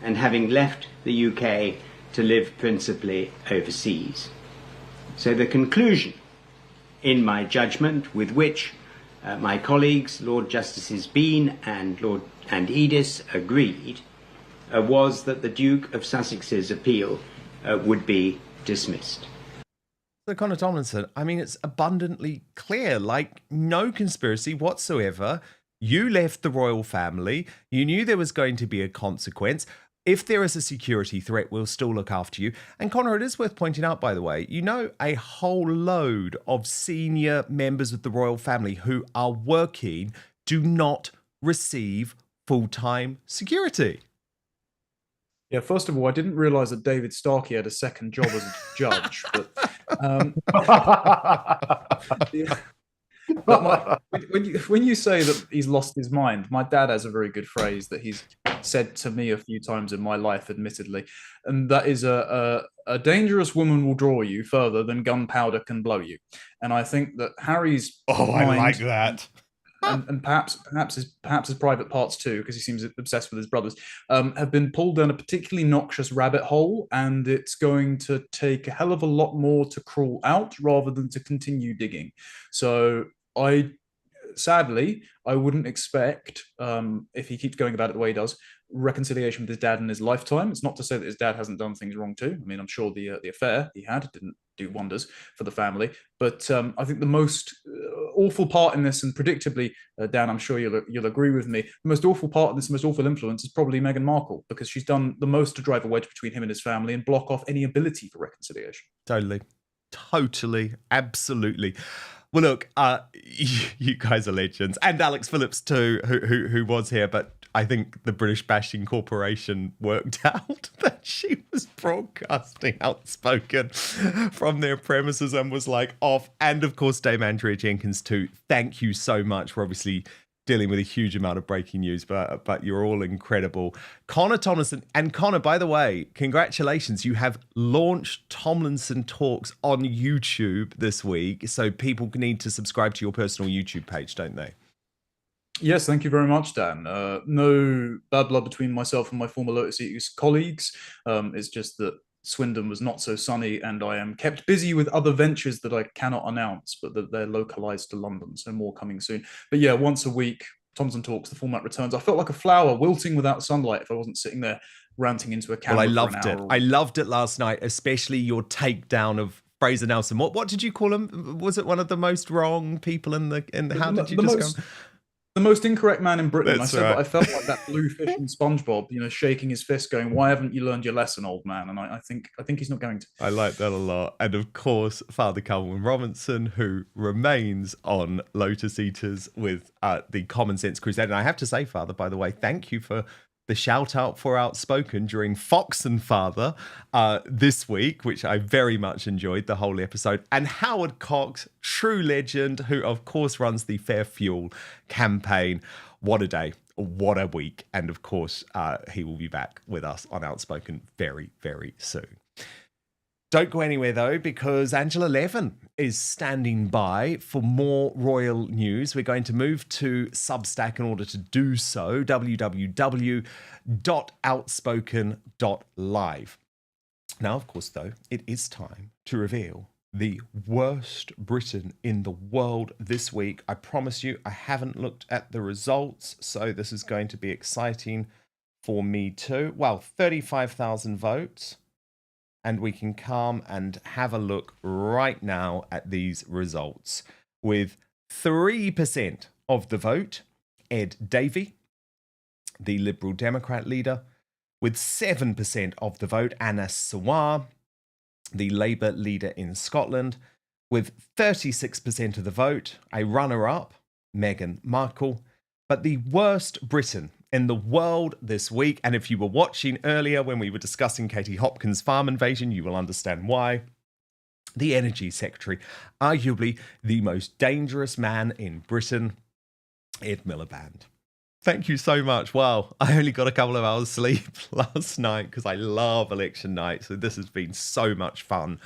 and having left the UK to live principally overseas. So the conclusion, in my judgment, with which my colleagues, Lord Justices Bean and Edis, agreed, was that the Duke of Sussex's appeal would be dismissed. So Conor Tomlinson, I mean, it's abundantly clear, like no conspiracy whatsoever. You left the royal family. You knew there was going to be a consequence. If there is a security threat, we'll still look after you. And Conor, it is worth pointing out, by the way, you know a whole load of senior members of the royal family who are working do not receive full-time security. Yeah, first of all, I didn't realise that David Starkey had a second job as a judge. But when you say that he's lost his mind, my dad has a very good phrase that he's said to me a few times in my life, admittedly, and that is a dangerous woman will draw you further than gunpowder can blow you. And I think that Harry's I like that. And perhaps his private parts too, because he seems obsessed with his brothers, have been pulled down a particularly noxious rabbit hole, and it's going to take a hell of a lot more to crawl out rather than to continue digging. So sadly, I wouldn't expect, if he keeps going about it the way he does, reconciliation with his dad in his lifetime. It's not to say that his dad hasn't done things wrong too. I mean, I'm sure the affair he had didn't do wonders for the family. But I think the most awful part in this, and predictably, Dan, I'm sure you'll agree with me, the most awful part in this, the most awful influence is probably Meghan Markle, because she's done the most to drive a wedge between him and his family and block off any ability for reconciliation. Totally, absolutely. Well, look, you guys are legends, and Alex Phillips too, who was here. But I think the British Bashing Corporation worked out that she was broadcasting outspoken from their premises and was like off. And of course, Dame Andrea Jenkins too. Thank you so much. We're obviously dealing with a huge amount of breaking news, but you're all incredible. Conor Tomlinson, and Conor, by the way, congratulations. You have launched Tomlinson Talks on YouTube this week, so people need to subscribe to your personal YouTube page, don't they? Yes, thank you very much, Dan. No bad blood between myself and my former Lotus Eaters colleagues. It's just that Swindon was not so sunny, and I am kept busy with other ventures that I cannot announce, but that they're localized to London, so more coming soon. But yeah, once a week, Tomlinson Talks, the format returns. I felt like a flower wilting without sunlight if I wasn't sitting there ranting into a camera. Well, I loved it. I loved it last night, especially your takedown of Fraser Nelson. What did you call him? Was it one of the most wrong people in the? How did you describe him? the most incorrect man in Britain. That's I said right. that I felt like that blue fish in SpongeBob, shaking his fist, going, "Why haven't you learned your lesson, old man?" And I think he's not going to. I like that a lot. And of course, Father Calvin Robinson, who remains on Lotus Eaters with the Common Sense Crusade. And I have to say, Father, by the way, thank you for the shout out for Outspoken during Fox and Father this week, which I very much enjoyed the whole episode. And Howard Cox, true legend, who of course runs the Fair Fuel campaign. What a day, what a week. And of course, he will be back with us on Outspoken very, very soon. Don't go anywhere though, because Angela Levin is standing by for more royal news. We're going to move to Substack in order to do so. www.outspoken.live. Now, of course, though, it is time to reveal the worst Britain in the world this week. I promise you, I haven't looked at the results, so this is going to be exciting for me too. Well, 35,000 votes. And we can come and have a look right now at these results. With 3% of the vote, Ed Davey, the Liberal Democrat leader. With 7% of the vote, Anas Sawar, the Labour leader in Scotland. With 36% of the vote, a runner-up, Meghan Markle. But the worst Britain in the world this week, and if you were watching earlier when we were discussing Katie Hopkins' farm invasion, you will understand why. The Energy Secretary, arguably the most dangerous man in Britain, Ed Miliband. Thank you so much. Wow, I only got a couple of hours sleep last night because I love election night, so this has been so much fun.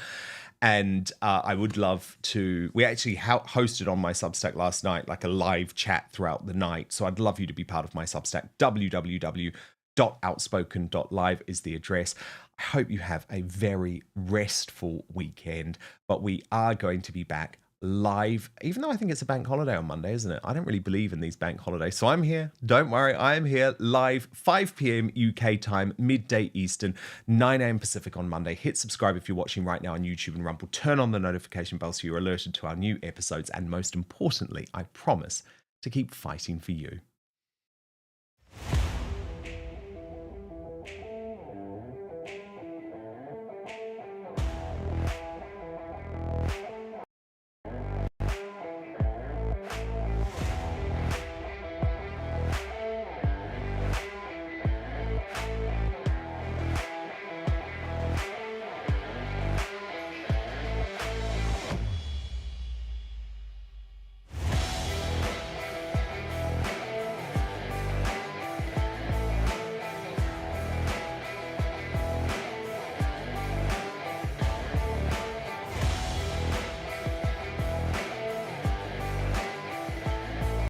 And I would love to... We actually hosted on my Substack last night, like a live chat throughout the night. So I'd love you to be part of my Substack. www.outspoken.live is the address. I hope you have a very restful weekend. But we are going to be back live, even though I think it's a bank holiday on Monday, isn't it? I don't really believe in these bank holidays. So I'm here. Don't worry. I am here live, 5 p.m. UK time, midday Eastern, 9 a.m. Pacific on Monday. Hit subscribe if you're watching right now on YouTube and Rumble. Turn on the notification bell so you're alerted to our new episodes. And most importantly, I promise to keep fighting for you.